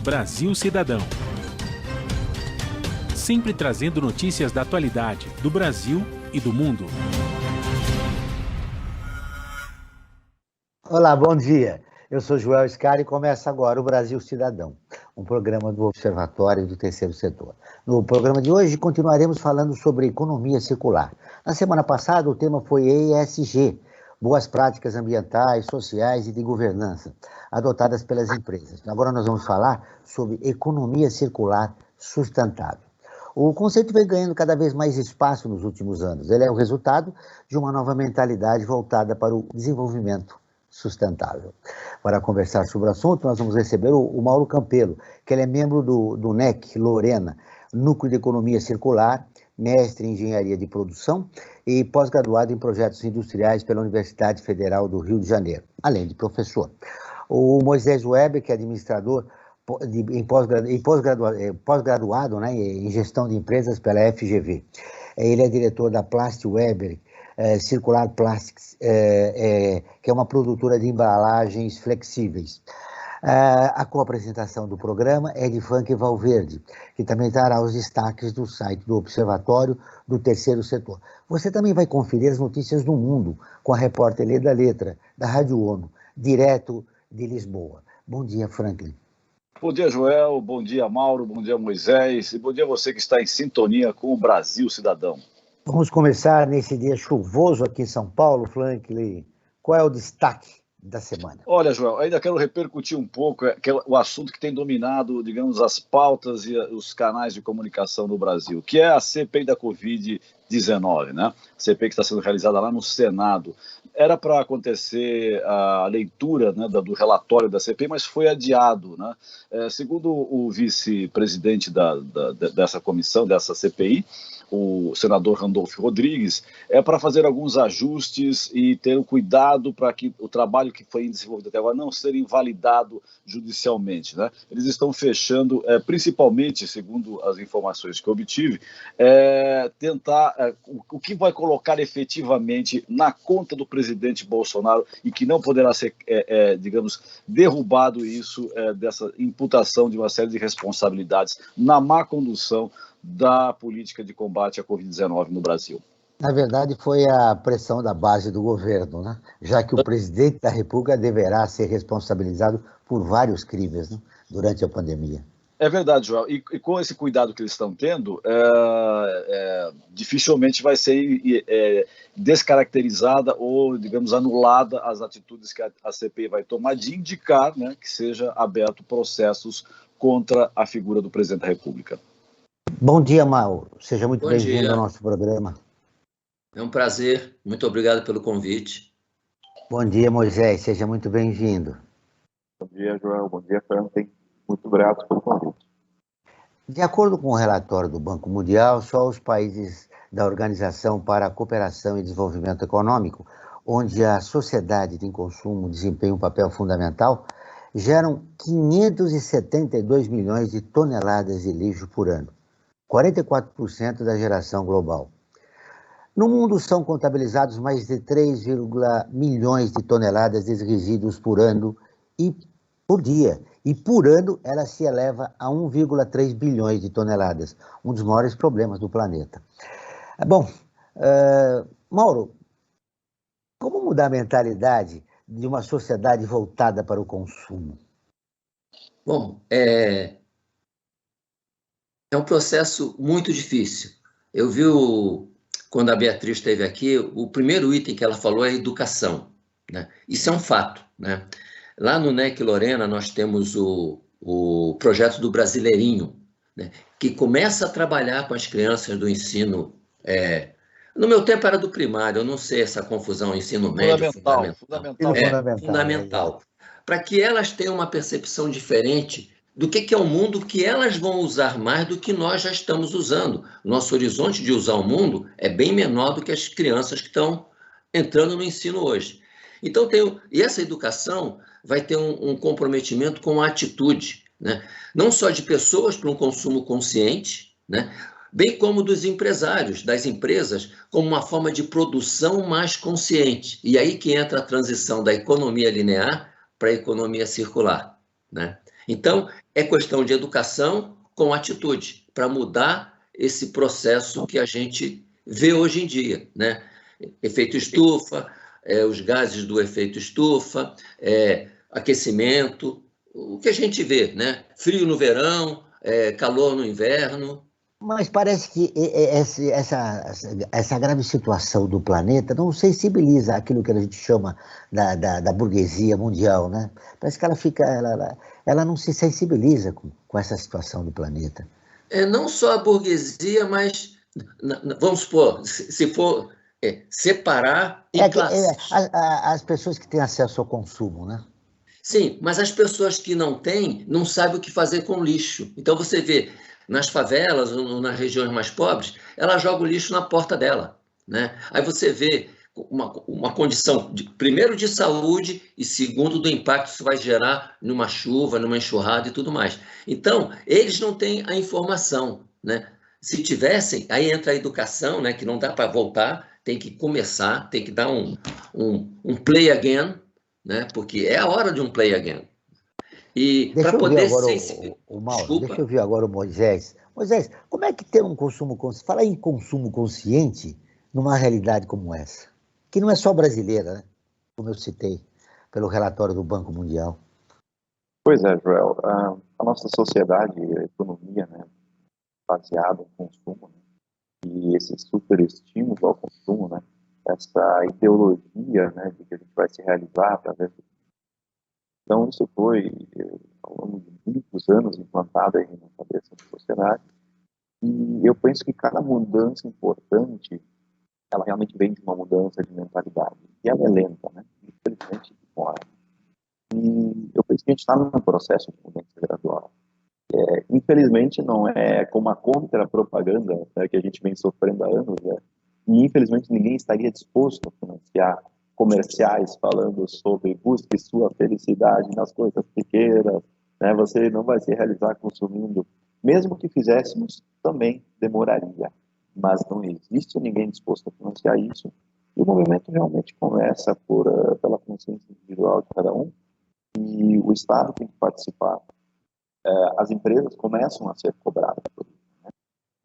Brasil Cidadão. Sempre trazendo notícias da atualidade do Brasil e do mundo. Olá, bom dia. Eu sou Joel Scari e começa agora o Brasil Cidadão, um programa do Observatório do Terceiro Setor. No programa de hoje continuaremos falando sobre economia circular. Na semana passada o tema foi ESG, boas práticas ambientais, sociais e de governança, adotadas pelas empresas. Agora nós vamos falar sobre economia circular sustentável. O conceito vem ganhando cada vez mais espaço nos últimos anos. Ele é o resultado de uma nova mentalidade voltada para o desenvolvimento sustentável. Para conversar sobre o assunto, nós vamos receber o Mauro Campelo, que ele é membro do NEC Lorena, Núcleo de Economia Circular, mestre em Engenharia de Produção e pós-graduado em Projetos Industriais pela Universidade Federal do Rio de Janeiro, além de professor. O Moisés Weber, que é administrador pós-graduado, né, em Gestão de Empresas pela FGV. Ele é diretor da Plast Weber, Circular Plastics, que é uma produtora de embalagens flexíveis. A co-apresentação do programa é de Frank Valverde, que também dará os destaques do site do Observatório do Terceiro Setor. Você também vai conferir as notícias do mundo com a repórter Leda Letra, da Rádio ONU, direto de Lisboa. Bom dia, Franklin. Bom dia, Joel. Bom dia, Mauro. Bom dia, Moisés. E bom dia a você que está em sintonia com o Brasil Cidadão. Vamos começar nesse dia chuvoso aqui em São Paulo, Franklin. Qual é o destaque da semana? Olha, Joel, ainda quero repercutir um pouco o assunto que tem dominado, digamos, as pautas e os canais de comunicação no Brasil, que é a CPI da Covid-19, né? A CPI que está sendo realizada lá no Senado. Era para acontecer a leitura, né, do relatório da CPI, mas foi adiado, né? Segundo o vice-presidente dessa comissão, dessa CPI, o senador Randolfo Rodrigues, é para fazer alguns ajustes e ter o cuidado para que o trabalho que foi desenvolvido até agora não seja invalidado judicialmente, né? Eles estão fechando, principalmente, segundo as informações que eu obtive, tentar o que vai colocar efetivamente na conta do presidente Bolsonaro e que não poderá ser, digamos, derrubado isso, dessa imputação de uma série de responsabilidades na má condução da política de combate à Covid-19 no Brasil. Na verdade, foi a pressão da base do governo, né? Já que o presidente da República deverá ser responsabilizado por vários crimes, né, durante a pandemia. É verdade, Joel. E com esse cuidado que eles estão tendo, dificilmente vai ser descaracterizada ou, digamos, anulada as atitudes que a CPI vai tomar de indicar, né, que seja aberto processos contra a figura do presidente da República. Bom dia, Mauro. Seja muito bem-vindo ao nosso programa. É um prazer. Muito obrigado pelo convite. Bom dia, Moisés. Seja muito bem-vindo. Bom dia, Joel. Bom dia, Franklin. Muito grato pelo convite. De acordo com o relatório do Banco Mundial, só os países da Organização para a Cooperação e Desenvolvimento Econômico, onde a sociedade de consumo desempenha um papel fundamental, geram 572 milhões de toneladas de lixo por ano. 44% da geração global. No mundo são contabilizados mais de 3, milhões de toneladas de resíduos por ano e por dia. E por ano ela se eleva a 1,3 bilhões de toneladas, um dos maiores problemas do planeta. Bom, Mauro, como mudar a mentalidade de uma sociedade voltada para o consumo? Bom, é um processo muito difícil. Eu vi, quando a Beatriz esteve aqui, o primeiro item que ela falou é educação, né? Isso é um fato, né? Lá no NEC Lorena nós temos o projeto do Brasileirinho, né, que começa a trabalhar com as crianças do ensino. No meu tempo era do primário, eu não sei essa confusão, ensino médio, fundamental. Para que elas tenham uma percepção diferente do que é o mundo que elas vão usar mais do que nós já estamos usando. Nosso horizonte de usar o mundo é bem menor do que as crianças que estão entrando no ensino hoje. Então, e essa educação vai ter um comprometimento com a atitude, né? Não só de pessoas para um consumo consciente, né? Bem como dos empresários, das empresas, como uma forma de produção mais consciente. E aí que entra a transição da economia linear para a economia circular, né? Então, é questão de educação com atitude, para mudar esse processo que a gente vê hoje em dia, né? Efeito estufa, os gases do efeito estufa, aquecimento, o que a gente vê, né? Frio no verão, calor no inverno. Mas parece que essa grave situação do planeta não sensibiliza aquilo que a gente chama da burguesia mundial, né? Parece que ela não se sensibiliza com essa situação do planeta. Não só a burguesia, mas, vamos supor, se for separar em classes. As pessoas que têm acesso ao consumo, né? Sim, mas as pessoas que não têm, não sabem o que fazer com o lixo. Então você vê, nas favelas ou nas regiões mais pobres, ela joga o lixo na porta dela, né? Aí você vê uma condição, primeiro, de saúde e, segundo, do impacto que isso vai gerar numa chuva, numa enxurrada e tudo mais. Então, eles não têm a informação, né? Se tivessem, aí entra a educação, né? Que não dá para voltar, tem que começar, tem que dar um play again, né? Porque é a hora de um play again. E para poder o Mauro, deixa eu ver agora o Moisés. Moisés, como é que ter um consumo consciente? Fala em consumo consciente numa realidade como essa, que não é só brasileira, né? Como eu citei, pelo relatório do Banco Mundial. Pois é, Joel. A nossa sociedade, a economia, né, baseada em consumo, né, e esse superestímulo ao consumo, né, essa ideologia, né, de que a gente vai se realizar através do... Então, isso foi, ao longo de muitos anos, implantado aí na cabeça da sociedade, e eu penso que cada mudança importante, ela realmente vem de uma mudança de mentalidade, e ela é lenta, né, infelizmente demora. E eu penso que a gente está num processo de mudança gradual. Infelizmente, não é como a contra-propaganda, né, que a gente vem sofrendo há anos, né? E infelizmente ninguém estaria disposto a financiar comerciais falando sobre busque sua felicidade nas coisas pequenas, né? Você não vai se realizar consumindo. Mesmo que fizéssemos, também demoraria. Mas não existe ninguém disposto a financiar isso. E o movimento realmente começa pela consciência individual de cada um, e o Estado tem que participar. As empresas começam a ser cobradas por isso, né?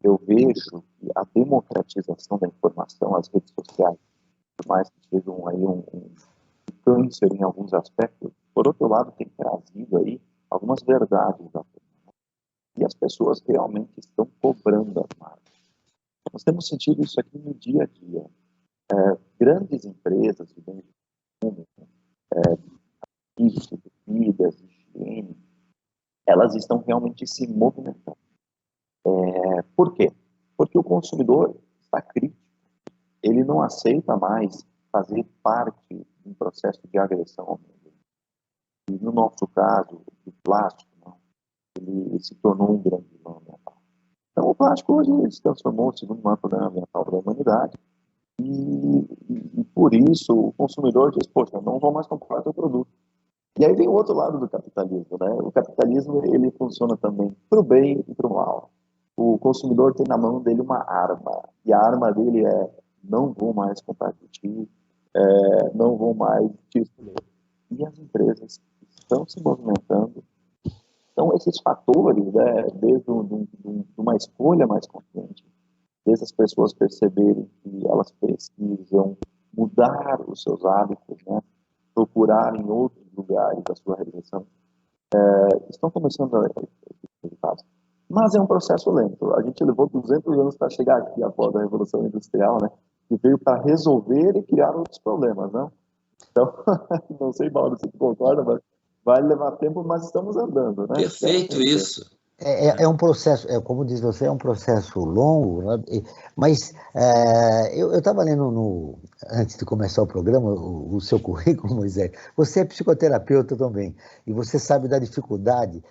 Eu vejo que a democratização da informação, as redes sociais, por mais que sejam aí um câncer em alguns aspectos, por outro lado, tem trazido aí algumas verdades da forma, e as pessoas realmente estão cobrando as marcas. Nós temos sentido isso aqui no dia a dia. Grandes empresas de bens de consumo, de bebidas, de higiene, elas estão realmente se movimentando. Por quê? Porque o consumidor está crítico. Ele não aceita mais fazer parte de um processo de agressão ao meio ambiente. E no nosso caso, o plástico, não, ele se tornou um grande vilão ambiental. Então, o plástico hoje se transformou no segundo maior problema ambiental da humanidade. E por isso o consumidor diz, poxa, não vou mais comprar teu produto. E aí vem o outro lado do capitalismo, né? O capitalismo, ele funciona também para o bem e para o mal. O consumidor tem na mão dele uma arma, e a arma dele é: não vou mais comprar de ti, não vou mais te escolher. E as empresas estão se movimentando. Então, esses fatores, né, desde uma escolha mais consciente, desde as pessoas perceberem que elas precisam mudar os seus hábitos, né, procurar em outros lugares a sua realização, estão começando a ter resultados. Mas é um processo lento. A gente levou 200 anos para chegar aqui após a Revolução Industrial, né? Que veio para resolver e criar outros problemas, não? Então, não sei, Mauro, se você concorda, mas vai levar tempo, mas estamos andando, né? Perfeito isso. É um processo, como diz você, é um processo longo, né? Mas eu estava lendo, antes de começar o programa, o seu currículo, Moisés. Você é psicoterapeuta também, e você sabe da dificuldade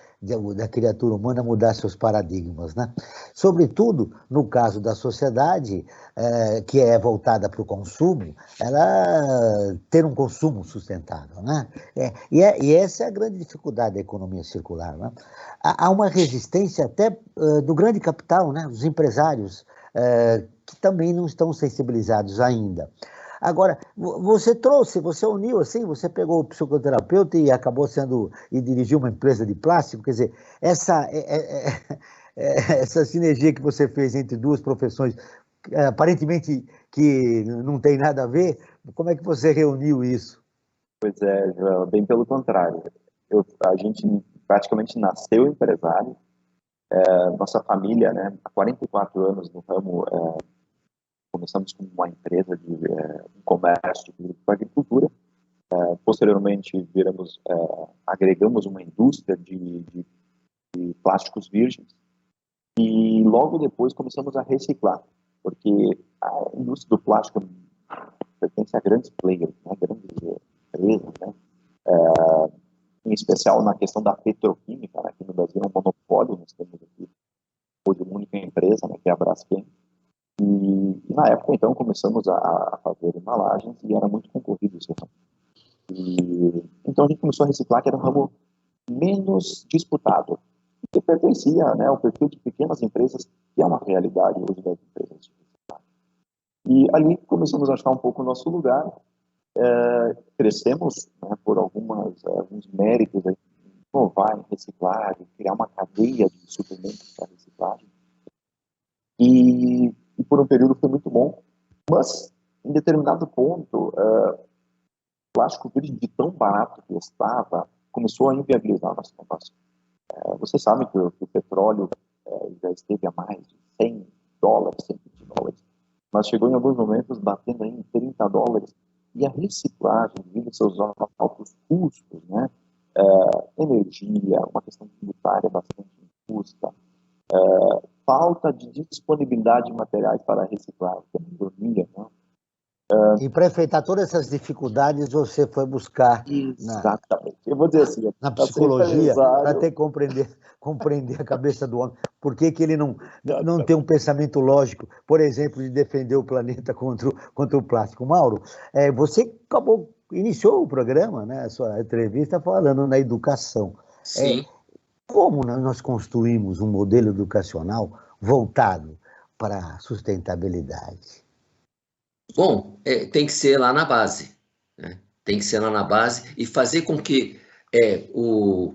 da criatura humana mudar seus paradigmas, né? Sobretudo, no caso da sociedade, que é voltada para o consumo, ela ter um consumo sustentável, né? E essa é a grande dificuldade da economia circular, né? Há uma resistência até do grande capital, né? Os empresários, que também não estão sensibilizados ainda. Agora, você uniu assim, você pegou o psicoterapeuta e acabou e dirigiu uma empresa de plástico, quer dizer, essa sinergia que você fez entre duas profissões, aparentemente que não tem nada a ver, como é que você reuniu isso? Pois é, Joel, bem pelo contrário. A gente praticamente nasceu empresário. Nossa família, né, há 44 anos no ramo, começamos com uma empresa de um comércio de agricultura. Posteriormente, agregamos uma indústria de plásticos virgens. E logo depois começamos a reciclar, porque a indústria do plástico pertence a grandes players, né, grandes empresas, né, em especial na questão da petroquímica, né, aqui no Brasil é um monopólio, nós temos aqui hoje uma única empresa, né, que é a Braskem, e na época, então, começamos a fazer embalagens e era muito concorrido esse ramo. Então a gente começou a reciclar, que era um ramo menos disputado, que pertencia, né, ao perfil de pequenas empresas, que é uma realidade hoje das empresas de reciclagem. E ali começamos a achar um pouco o nosso lugar, crescemos, né, por alguns méritos aí, inovar em reciclagem, criar uma cadeia de suprimentos para reciclagem. E por um período foi muito bom, mas em determinado ponto, o plástico virgem de tão barato que estava, começou a inviabilizar o nosso negócio. Você sabe que o petróleo já esteve a mais de $100, $120, mas chegou em alguns momentos batendo aí em $30, e a reciclagem, devido aos seus altos custos, né, energia, uma questão tributária bastante injusta, falta de disponibilidade de materiais para reciclar, que é uma ironia, né? E para enfrentar todas essas dificuldades, você foi buscar Exatamente. Eu vou dizer assim, na psicologia para ter compreender a cabeça do homem. Por que ele não tem um pensamento lógico, por exemplo, de defender o planeta contra o plástico? Mauro, você iniciou o programa, né, a sua entrevista, falando na educação. Sim. Como nós construímos um modelo educacional voltado para a sustentabilidade? Bom, tem que ser lá na base, né? Tem que ser lá na base e fazer com que o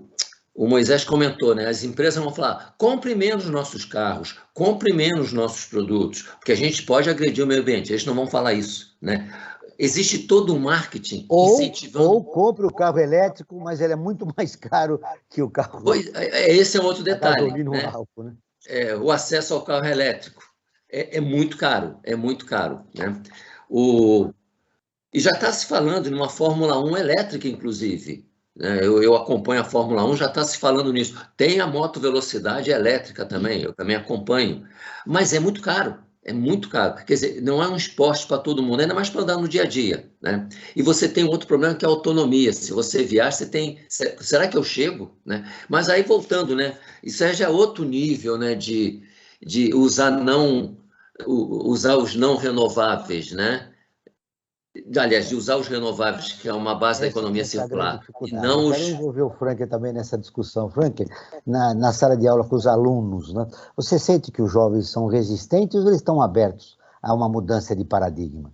Moisés comentou, né? As empresas vão falar: compre menos nossos carros, compre menos nossos produtos, porque a gente pode agredir o meio ambiente. Eles não vão falar isso, né? Existe todo um marketing incentivando. Ou compre o carro elétrico, mas ele é muito mais caro que o carro. Esse é outro detalhe, gasolina, né? álcool, né? O acesso ao carro elétrico é muito caro, né? E já está se falando numa Fórmula 1 elétrica, inclusive, né? Eu acompanho a Fórmula 1, já está se falando nisso. Tem a moto velocidade elétrica também, eu também acompanho. Mas é muito caro, é muito caro. Quer dizer, não é um esporte para todo mundo, ainda mais para andar no dia a dia, né? E você tem outro problema que é a autonomia. Se você viaja, você tem... Será que eu chego? Né? Mas aí, voltando, né? Isso aí já é outro nível, né? De usar os não renováveis, né? Aliás, de usar os renováveis, que é uma base da economia circular. E não quero envolver o Frank também nessa discussão. Frank, na sala de aula com os alunos, né? Você sente que os jovens são resistentes ou eles estão abertos a uma mudança de paradigma?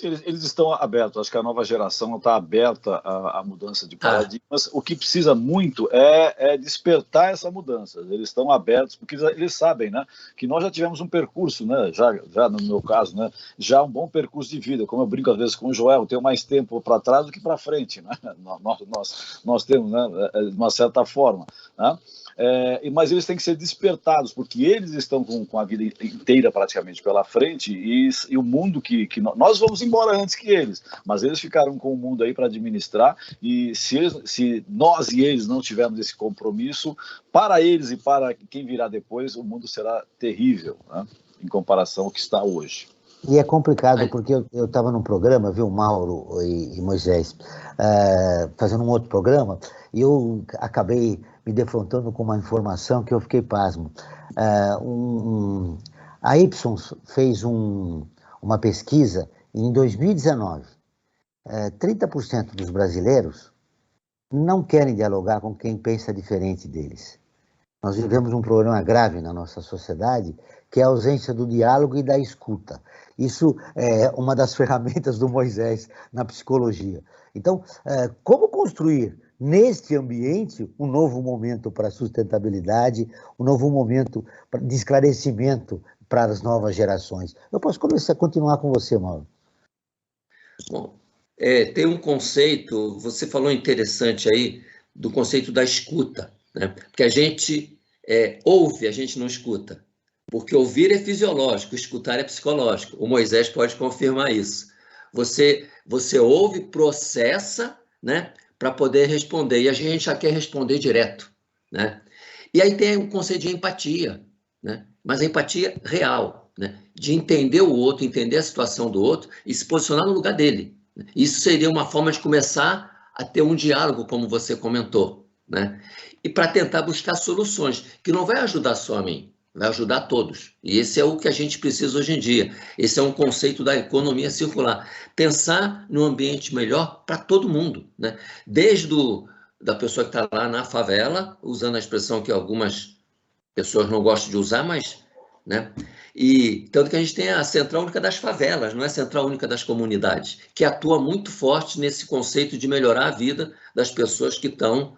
Eles estão abertos, acho que a nova geração está aberta à mudança de paradigmas. O que precisa muito é despertar essa mudança. Eles estão abertos, porque eles sabem, né, que nós já tivemos um percurso, né, já no meu caso, né, já um bom percurso de vida. Como eu brinco às vezes com o Joel, eu tenho mais tempo para trás do que para frente, né? Nós temos, né, de uma certa forma, né? Mas eles têm que ser despertados, porque eles estão com a vida inteira praticamente pela frente, e o mundo que nós vamos embora antes que eles, mas eles ficaram com o mundo aí para administrar, e se nós e eles não tivermos esse compromisso, para eles e para quem virá depois, o mundo será terrível, né, em comparação ao que está hoje. E é complicado, porque eu estava num programa, viu, Mauro e Moisés, fazendo um outro programa, e eu acabei me defrontando com uma informação que eu fiquei pasmo. A Ipsos fez uma pesquisa em 2019. 30% dos brasileiros não querem dialogar com quem pensa diferente deles. Nós vivemos um problema grave na nossa sociedade, que é a ausência do diálogo e da escuta. Isso é uma das ferramentas do Moisés na psicologia. Então, como construir neste ambiente um novo momento para a sustentabilidade, um novo momento de esclarecimento para as novas gerações? Eu posso continuar com você, Mauro. Bom, tem um conceito, você falou interessante aí, do conceito da escuta, né? Porque a gente ouve, a gente não escuta. Porque ouvir é fisiológico, escutar é psicológico. O Moisés pode confirmar isso. Você ouve, processa, né, para poder responder. E a gente já quer responder direto, né? E aí tem o conceito de empatia, né? Mas a empatia real, né? De entender o outro, entender a situação do outro e se posicionar no lugar dele. Isso seria uma forma de começar a ter um diálogo, como você comentou, né? E para tentar buscar soluções, que não vai ajudar só a mim, vai ajudar a todos. E esse é o que a gente precisa hoje em dia. Esse é um conceito da economia circular. Pensar num ambiente melhor para todo mundo, né? Desde da pessoa que está lá na favela, usando a expressão que algumas pessoas não gostam de usar, mas, né? E tanto que a gente tem a Central Única das Favelas, não é a Central Única das Comunidades, que atua muito forte nesse conceito de melhorar a vida das pessoas que estão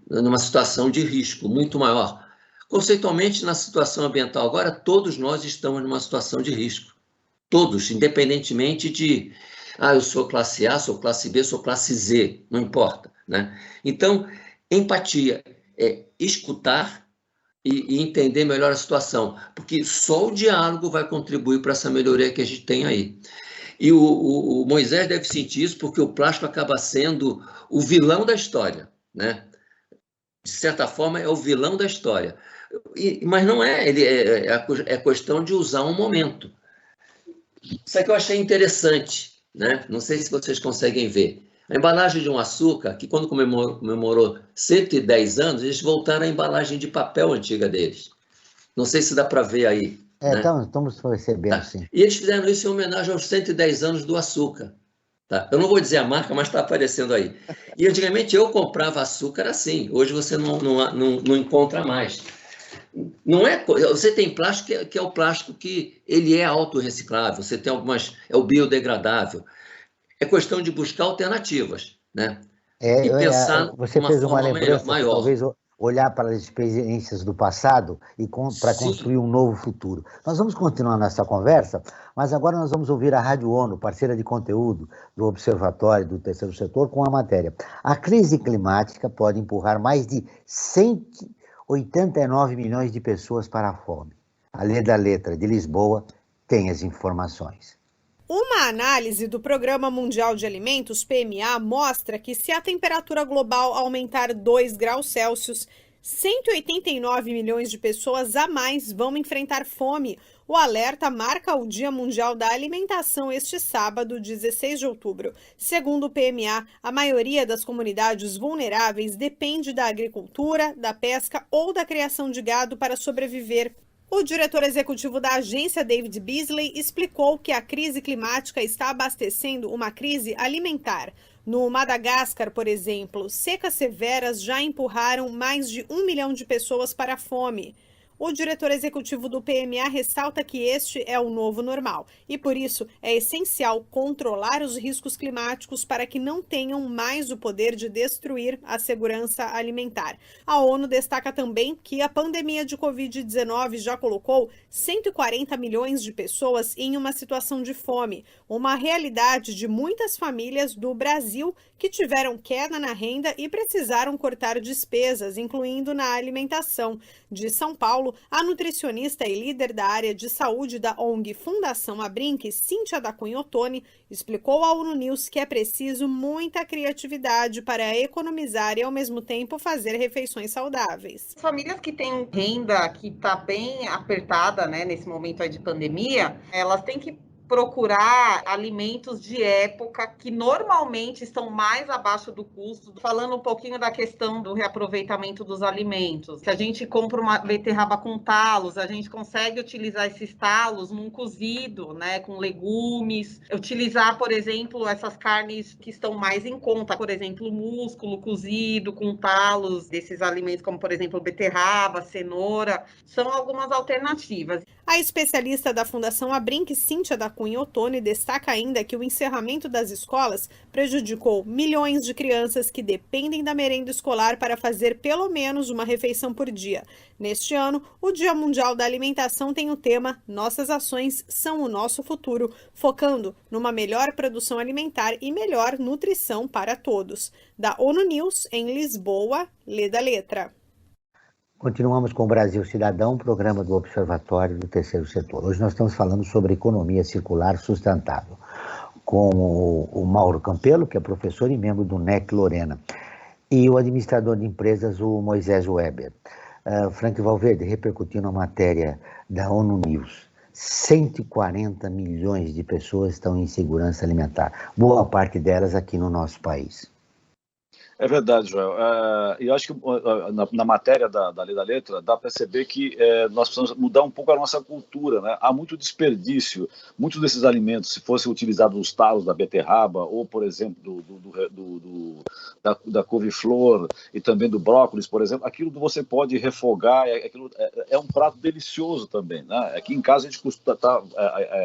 numa situação de risco muito maior. Conceitualmente, na situação ambiental agora, todos nós estamos numa situação de risco. Todos, independentemente de, eu sou classe A, sou classe B, sou classe Z, não importa, né? Então, empatia é escutar e entender melhor a situação, porque só o diálogo vai contribuir para essa melhoria que a gente tem aí. E o Moisés deve sentir isso porque o plástico acaba sendo o vilão da história, né? De certa forma, é o vilão da história. Mas não é, é questão de usar um momento. Isso aqui eu achei interessante, né? Não sei se vocês conseguem ver. A embalagem de um açúcar, que quando comemorou 110 anos, eles voltaram à embalagem de papel antiga deles. Não sei se dá para ver aí. Né? Estamos percebendo, sim. E eles fizeram isso em homenagem aos 110 anos do açúcar. Tá? Eu não vou dizer a marca, mas está aparecendo aí. E antigamente eu comprava açúcar assim, hoje você não encontra mais. Não é, você tem plástico que é o plástico que ele é autorreciclável, você tem algumas, é o biodegradável. É questão de buscar alternativas, né? E pensar você fez uma lembrança maior. Talvez olhar para as experiências do passado e para construir um novo futuro. Nós vamos continuar nessa conversa, mas agora nós vamos ouvir a Rádio ONU, parceira de conteúdo do Observatório do Terceiro Setor, com a matéria: a crise climática pode empurrar mais de 189 milhões de pessoas para a fome. A Lê da Letra, de Lisboa, tem as informações. Uma análise do Programa Mundial de Alimentos, PMA, mostra que se a temperatura global aumentar 2 graus Celsius, 189 milhões de pessoas a mais vão enfrentar fome. O alerta marca o Dia Mundial da Alimentação este sábado, 16 de outubro. Segundo o PMA, a maioria das comunidades vulneráveis depende da agricultura, da pesca ou da criação de gado para sobreviver. O diretor executivo da agência, David Beasley, explicou que a crise climática está abastecendo uma crise alimentar. No Madagascar, por exemplo, secas severas já empurraram mais de 1 milhão de pessoas para a fome. O diretor executivo do PMA ressalta que este é o novo normal e, por isso, é essencial controlar os riscos climáticos para que não tenham mais o poder de destruir a segurança alimentar. A ONU destaca também que a pandemia de Covid-19 já colocou 140 milhões de pessoas em uma situação de fome, uma realidade de muitas famílias do Brasil que tiveram queda na renda e precisaram cortar despesas, incluindo na alimentação. De São Paulo, a nutricionista e líder da área de saúde da ONG Fundação Abrinq, Cíntia da Cunha Ottoni, explicou ao ONU News que é preciso muita criatividade para economizar e, ao mesmo tempo, fazer refeições saudáveis. Famílias que têm renda que está bem apertada, né, nesse momento aí de pandemia, elas têm que procurar alimentos de época que normalmente estão mais abaixo do custo. Falando um pouquinho da questão do reaproveitamento dos alimentos. Se a gente compra uma beterraba com talos, a gente consegue utilizar esses talos num cozido, né, com legumes. Utilizar, por exemplo, essas carnes que estão mais em conta, por exemplo, músculo cozido com talos desses alimentos, como, por exemplo, beterraba, cenoura, são algumas alternativas. A especialista da Fundação Abrinq, Cíntia da Cunha Ottoni, destaca ainda que o encerramento das escolas prejudicou milhões de crianças que dependem da merenda escolar para fazer pelo menos uma refeição por dia. Neste ano, o Dia Mundial da Alimentação tem o tema Nossas Ações são o Nosso Futuro, focando numa melhor produção alimentar e melhor nutrição para todos. Da ONU News, em Lisboa, lê da letra. Continuamos com o Brasil Cidadão, programa do Observatório do Terceiro Setor. Hoje nós estamos falando sobre economia circular sustentável, com o Mauro Campelo, que é professor e membro do NEC Lorena, e o administrador de empresas, o Moisés Weber. Frank Valverde, repercutindo a matéria da ONU News. 140 milhões de pessoas estão em insegurança alimentar, boa parte delas aqui no nosso país. É verdade, Joel. Eu acho que na matéria da Lei da Letra dá para perceber que nós precisamos mudar um pouco a nossa cultura, né? Há muito desperdício. Muitos desses alimentos, se fossem utilizados os talos da beterraba ou, por exemplo, da couve-flor e também do brócolis, por exemplo, aquilo que você pode refogar, é um prato delicioso também, né? Aqui em casa a gente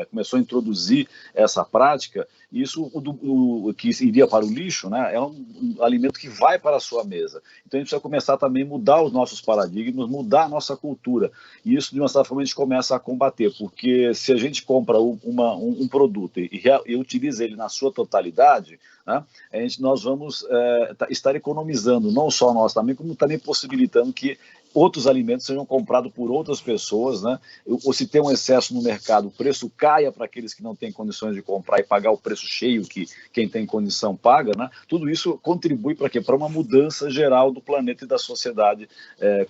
começou a introduzir essa prática. Isso, o que iria para o lixo, né, é um alimento que vai para a sua mesa. Então a gente precisa começar também a mudar os nossos paradigmas, mudar a nossa cultura. E isso, de uma certa forma, a gente começa a combater, porque se a gente compra um produto e utiliza ele na sua totalidade, né, nós vamos estar economizando, não só nós também, como também possibilitando que outros alimentos sejam comprados por outras pessoas, né? Ou se tem um excesso no mercado, o preço caia para aqueles que não têm condições de comprar e pagar o preço cheio que quem tem condição paga, né? Tudo isso contribui para quê? Para uma mudança geral do planeta e da sociedade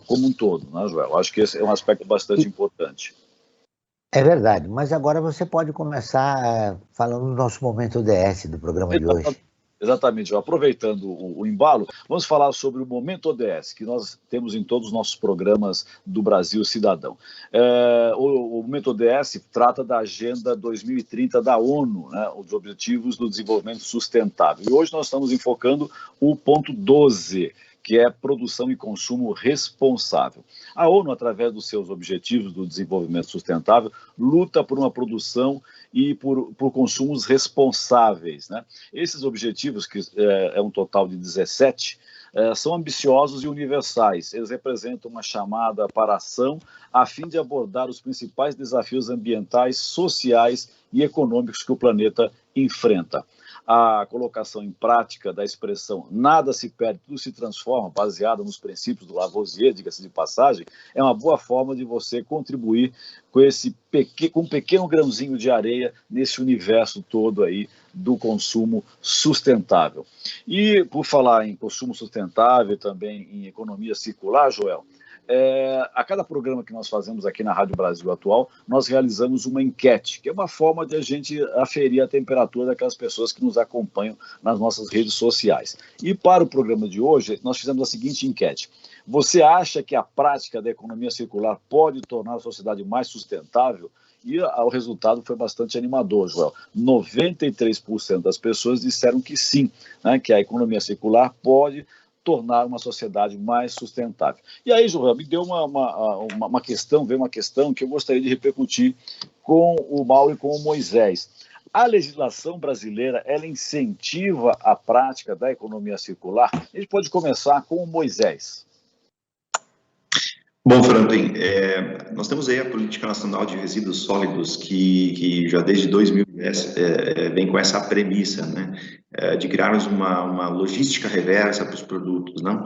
como um todo, né, Joel? Acho que esse é um aspecto bastante importante. É verdade, mas agora você pode começar falando do nosso momento ODS do programa de hoje. Exatamente, aproveitando o embalo, vamos falar sobre o Momento ODS, que nós temos em todos os nossos programas do Brasil Cidadão. O Momento ODS trata da Agenda 2030 da ONU, né, os Objetivos do Desenvolvimento Sustentável. E hoje nós estamos enfocando o ponto 12, que é produção e consumo responsável. A ONU, através dos seus Objetivos do Desenvolvimento Sustentável, luta por uma produção e por consumos responsáveis, né? Esses objetivos, que é um total de 17, são ambiciosos e universais. Eles representam uma chamada para a ação a fim de abordar os principais desafios ambientais, sociais e econômicos que o planeta enfrenta. A colocação em prática da expressão nada se perde, tudo se transforma, baseada nos princípios do Lavoisier, diga-se de passagem, é uma boa forma de você contribuir com um pequeno grãozinho de areia nesse universo todo aí do consumo sustentável. E por falar em consumo sustentável e também em economia circular, Joel, a cada programa que nós fazemos aqui na Rádio Brasil Atual, nós realizamos uma enquete, que é uma forma de a gente aferir a temperatura daquelas pessoas que nos acompanham nas nossas redes sociais. E para o programa de hoje, nós fizemos a seguinte enquete: você acha que a prática da economia circular pode tornar a sociedade mais sustentável? E o resultado foi bastante animador, Joel. 93% das pessoas disseram que sim, né, que a economia circular pode tornar uma sociedade mais sustentável. E aí, Joel, me deu uma questão, veio uma questão que eu gostaria de repercutir com o Mauro e com o Moisés. A legislação brasileira, ela incentiva a prática da economia circular? A gente pode começar com o Moisés. Bom, Franklin, nós temos aí a Política Nacional de Resíduos Sólidos, que já desde 2010 vem com essa premissa, né, de criarmos uma logística reversa para os produtos, né?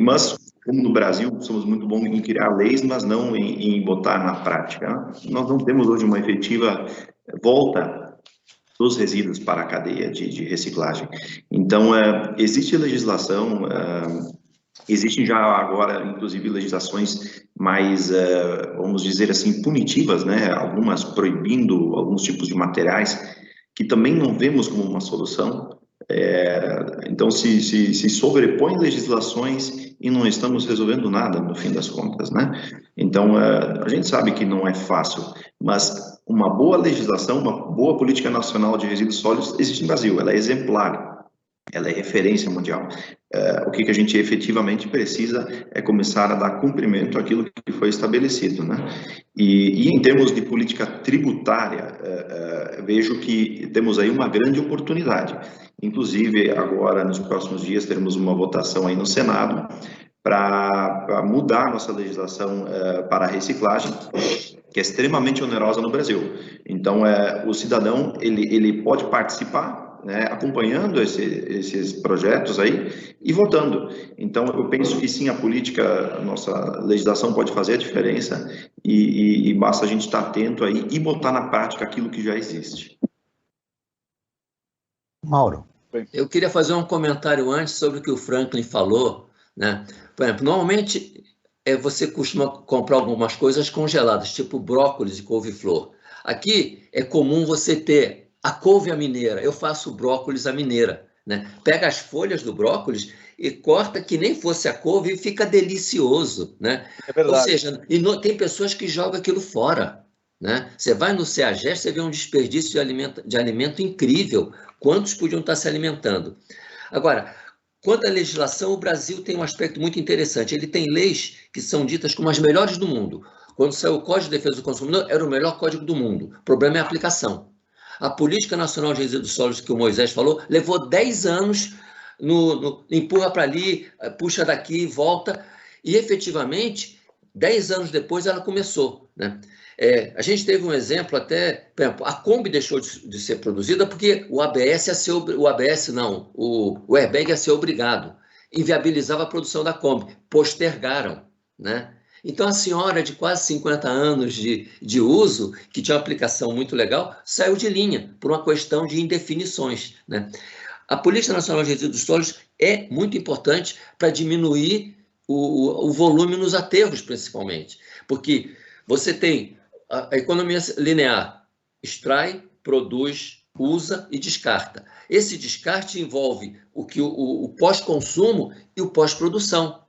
Mas, como no Brasil, somos muito bons em criar leis, mas não em botar na prática, né? Nós não temos hoje uma efetiva volta dos resíduos para a cadeia de reciclagem. Então, existe legislação. Existem já agora, inclusive, legislações mais, vamos dizer assim, punitivas, né? Algumas proibindo alguns tipos de materiais que também não vemos como uma solução. Então, se sobrepõem legislações e não estamos resolvendo nada, no fim das contas, né? Então, a gente sabe que não é fácil, mas uma boa legislação, uma boa política nacional de resíduos sólidos existe no Brasil, ela é exemplar, ela é referência mundial. O que a gente efetivamente precisa é começar a dar cumprimento àquilo que foi estabelecido, né? E em termos de política tributária, vejo que temos aí uma grande oportunidade. Inclusive, agora, nos próximos dias, teremos uma votação aí no Senado para mudar nossa legislação para a reciclagem, que é extremamente onerosa no Brasil. Então, o cidadão, ele pode participar, né, acompanhando esses projetos aí e votando. Então, eu penso que sim, a nossa legislação pode fazer a diferença e basta a gente estar atento aí e botar na prática aquilo que já existe. Mauro. Eu queria fazer um comentário antes sobre o que o Franklin falou, né? Por exemplo, normalmente você costuma comprar algumas coisas congeladas, tipo brócolis e couve-flor. Aqui é comum você ter a couve à mineira. Eu faço brócolis à mineira, né? Pega as folhas do brócolis e corta que nem fosse a couve e fica delicioso, né? É verdade. Ou seja, tem pessoas que jogam aquilo fora, né? Você vai no CEAGEST, você vê um desperdício de alimento incrível. Quantos podiam estar se alimentando? Agora, quanto à legislação, o Brasil tem um aspecto muito interessante. Ele tem leis que são ditas como as melhores do mundo. Quando saiu o Código de Defesa do Consumidor, era o melhor código do mundo. O problema é a aplicação. A Política Nacional de Resíduos Sólidos, que o Moisés falou, levou 10 anos, empurra para ali, puxa daqui, volta, e efetivamente, 10 anos depois ela começou, né? A gente teve um exemplo até, por exemplo, a Kombi deixou de ser produzida porque o airbag ia ser obrigado, inviabilizava a produção da Kombi, postergaram, né? Então a senhora de quase 50 anos de uso, que tinha uma aplicação muito legal, saiu de linha por uma questão de indefinições, né? A Política Nacional de Resíduos Sólidos é muito importante para diminuir o volume nos aterros, principalmente, porque você tem a economia linear: extrai, produz, usa e descarta. Esse descarte envolve o pós-consumo e o pós-produção.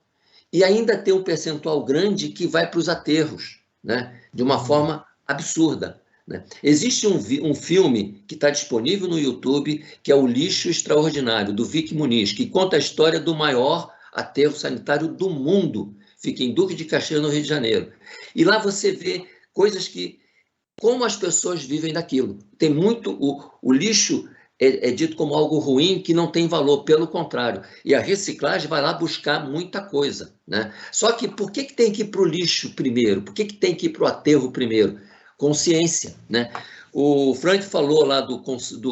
E ainda tem um percentual grande que vai para os aterros, né? De uma forma absurda, né? Existe um filme que está disponível no YouTube, que é O Lixo Extraordinário, do Vic Muniz, que conta a história do maior aterro sanitário do mundo. Fica em Duque de Caxias, no Rio de Janeiro. E lá você vê coisas como as pessoas vivem daquilo. Tem muito, o lixo é dito como algo ruim que não tem valor, pelo contrário. E a reciclagem vai lá buscar muita coisa, né? Só que por que tem que ir para o lixo primeiro? Por que tem que ir para o aterro primeiro? Consciência, né? O Frank falou lá do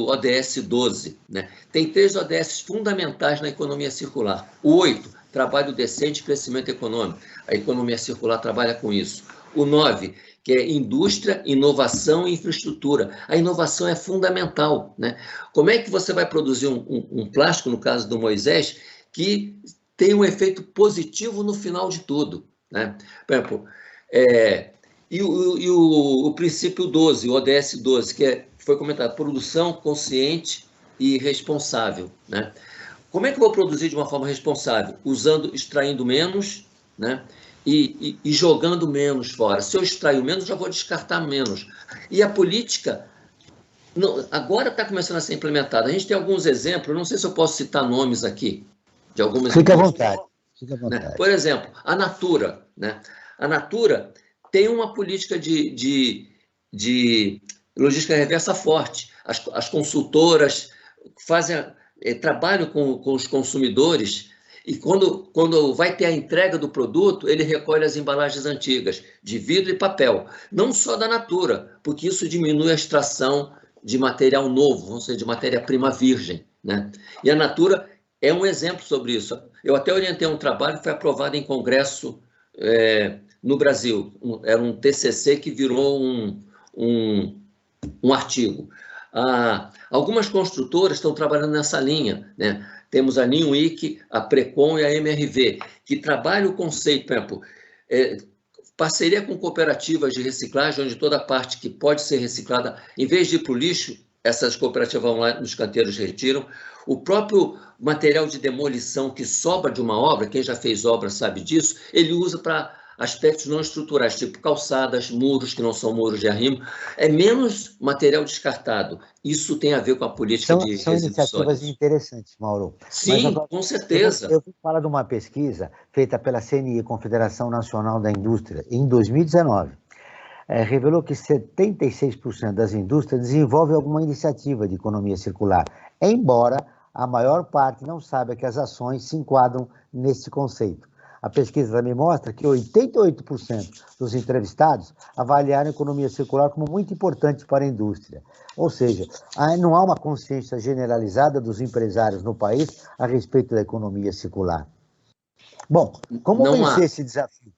ODS 12, né? Tem 3 ODS fundamentais na economia circular. O 8, trabalho decente e crescimento econômico. A economia circular trabalha com isso. O 9, que é indústria, inovação e infraestrutura. A inovação é fundamental, né? Como é que você vai produzir um plástico, no caso do Moisés, que tem um efeito positivo no final de tudo, né? Por exemplo, o princípio 12, o ODS 12, que foi comentado, produção consciente e responsável, né? Como é que eu vou produzir de uma forma responsável? Extraindo menos, né? E jogando menos fora. Se eu extraio menos, já vou descartar menos. E a política agora está começando a ser implementada. A gente tem alguns exemplos, não sei se eu posso citar nomes aqui, de algumas... Fique à vontade. Né? Por exemplo, a Natura, né? A Natura tem uma política de logística reversa forte. As consultoras trabalham com os consumidores. E quando vai ter a entrega do produto, ele recolhe as embalagens antigas, de vidro e papel. Não só da Natura, porque isso diminui a extração de material novo, vamos dizer, de matéria-prima virgem, né? E a Natura é um exemplo sobre isso. Eu até orientei um trabalho que foi aprovado em congresso no Brasil. Era um TCC que virou um artigo. Algumas construtoras estão trabalhando nessa linha, né? Temos a Ninwick, a Precon e a MRV, que trabalham o conceito, por exemplo, parceria com cooperativas de reciclagem, onde toda a parte que pode ser reciclada, em vez de ir para o lixo, essas cooperativas vão lá nos canteiros e retiram. O próprio material de demolição que sobra de uma obra, quem já fez obra sabe disso, ele usa para aspectos não estruturais, tipo calçadas, muros, que não são muros de arrimo. É menos material descartado. Isso tem a ver com a política de São resíduos iniciativas sólidos. interessantes, Mauro. Sim, agora, com certeza. Eu vou falar de uma pesquisa feita pela CNI, Confederação Nacional da Indústria, em 2019. Revelou que 76% das indústrias desenvolvem alguma iniciativa de economia circular, embora a maior parte não saiba que as ações se enquadram nesse conceito. A pesquisa também mostra que 88% dos entrevistados avaliaram a economia circular como muito importante para a indústria. Ou seja, não há uma consciência generalizada dos empresários no país a respeito da economia circular. Bom, como vencer esse desafio?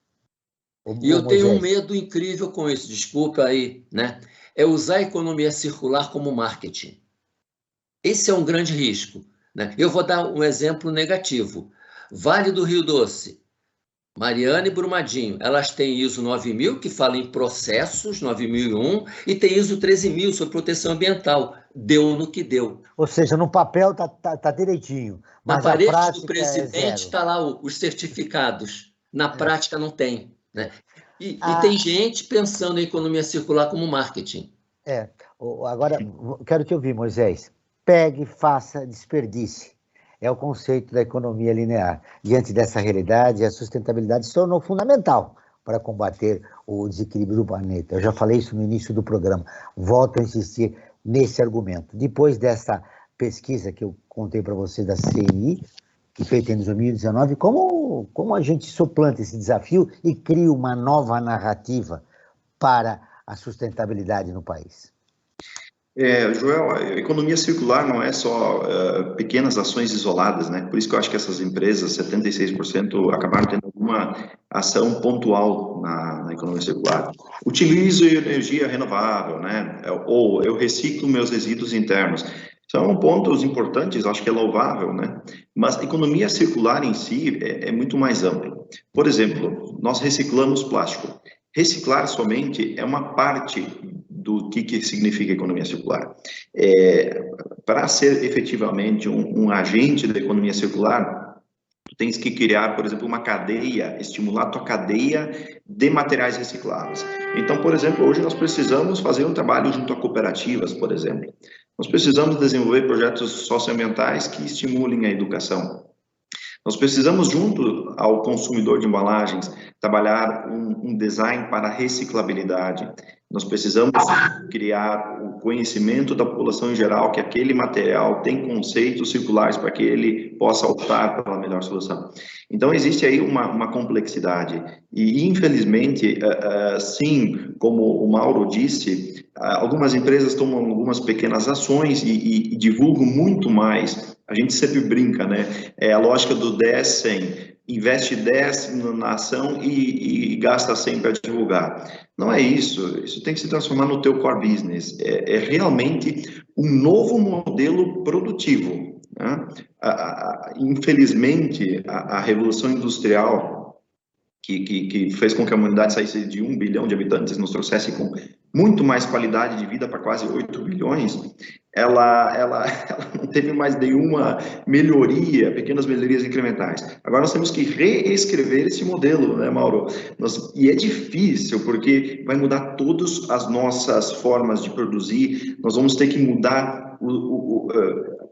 E eu tenho um medo incrível com isso, desculpa aí, né? É usar a economia circular como marketing. Esse é um grande risco, né? Eu vou dar um exemplo negativo. Vale do Rio Doce, Mariana e Brumadinho, elas têm ISO 9000, que fala em processos, 9001, e tem ISO 13000 sobre proteção ambiental. Deu no que deu. Ou seja, no papel tá direitinho. Mas na parede prática do presidente está lá os certificados. Na prática não tem. Né? E tem gente pensando em economia circular como marketing. Agora, quero te ouvir, Moisés. Pegue, faça, desperdice. É o conceito da economia linear. Diante dessa realidade, a sustentabilidade se tornou fundamental para combater o desequilíbrio do planeta. Eu já falei isso no início do programa. Volto a insistir nesse argumento. Depois dessa pesquisa que eu contei para você da CNI, que feita em 2019, como a gente suplanta esse desafio e cria uma nova narrativa para a sustentabilidade no país? Joel, a economia circular não é só pequenas ações isoladas, né? Por isso que eu acho que essas empresas, 76%, acabaram tendo alguma ação pontual na economia circular. Utilizo energia renovável, né? Ou eu reciclo meus resíduos internos. São pontos importantes, acho que é louvável, né? Mas a economia circular em si é muito mais ampla. Por exemplo, nós reciclamos plástico. Reciclar somente é uma parte do que significa economia circular. Para ser efetivamente um agente da economia circular, tu tens que criar, por exemplo, uma cadeia, estimular a tua cadeia de materiais recicláveis. Então, por exemplo, hoje nós precisamos fazer um trabalho junto a cooperativas, por exemplo. Nós precisamos desenvolver projetos socioambientais que estimulem a educação. Nós precisamos, junto ao consumidor de embalagens, trabalhar um design para a reciclabilidade. Nós precisamos criar o conhecimento da população em geral que aquele material tem conceitos circulares para que ele possa optar pela melhor solução. Então, existe aí uma complexidade. E, infelizmente, sim, como o Mauro disse, algumas empresas tomam algumas pequenas ações e divulgam muito mais. A gente sempre brinca, né? É a lógica do 10, 100. Investe 10 na ação e gasta 100 para divulgar. Não é isso. Isso tem que se transformar no teu core business. É realmente um novo modelo produtivo. Né? Infelizmente, a revolução industrial que fez com que a humanidade saísse de 1 bilhão de habitantes, nos trouxesse com muito mais qualidade de vida para quase 8 bilhões, ela não teve mais nenhuma melhoria, pequenas melhorias incrementais. Agora nós temos que reescrever esse modelo, né, Mauro? E é difícil, porque vai mudar todas as nossas formas de produzir, nós vamos ter que mudar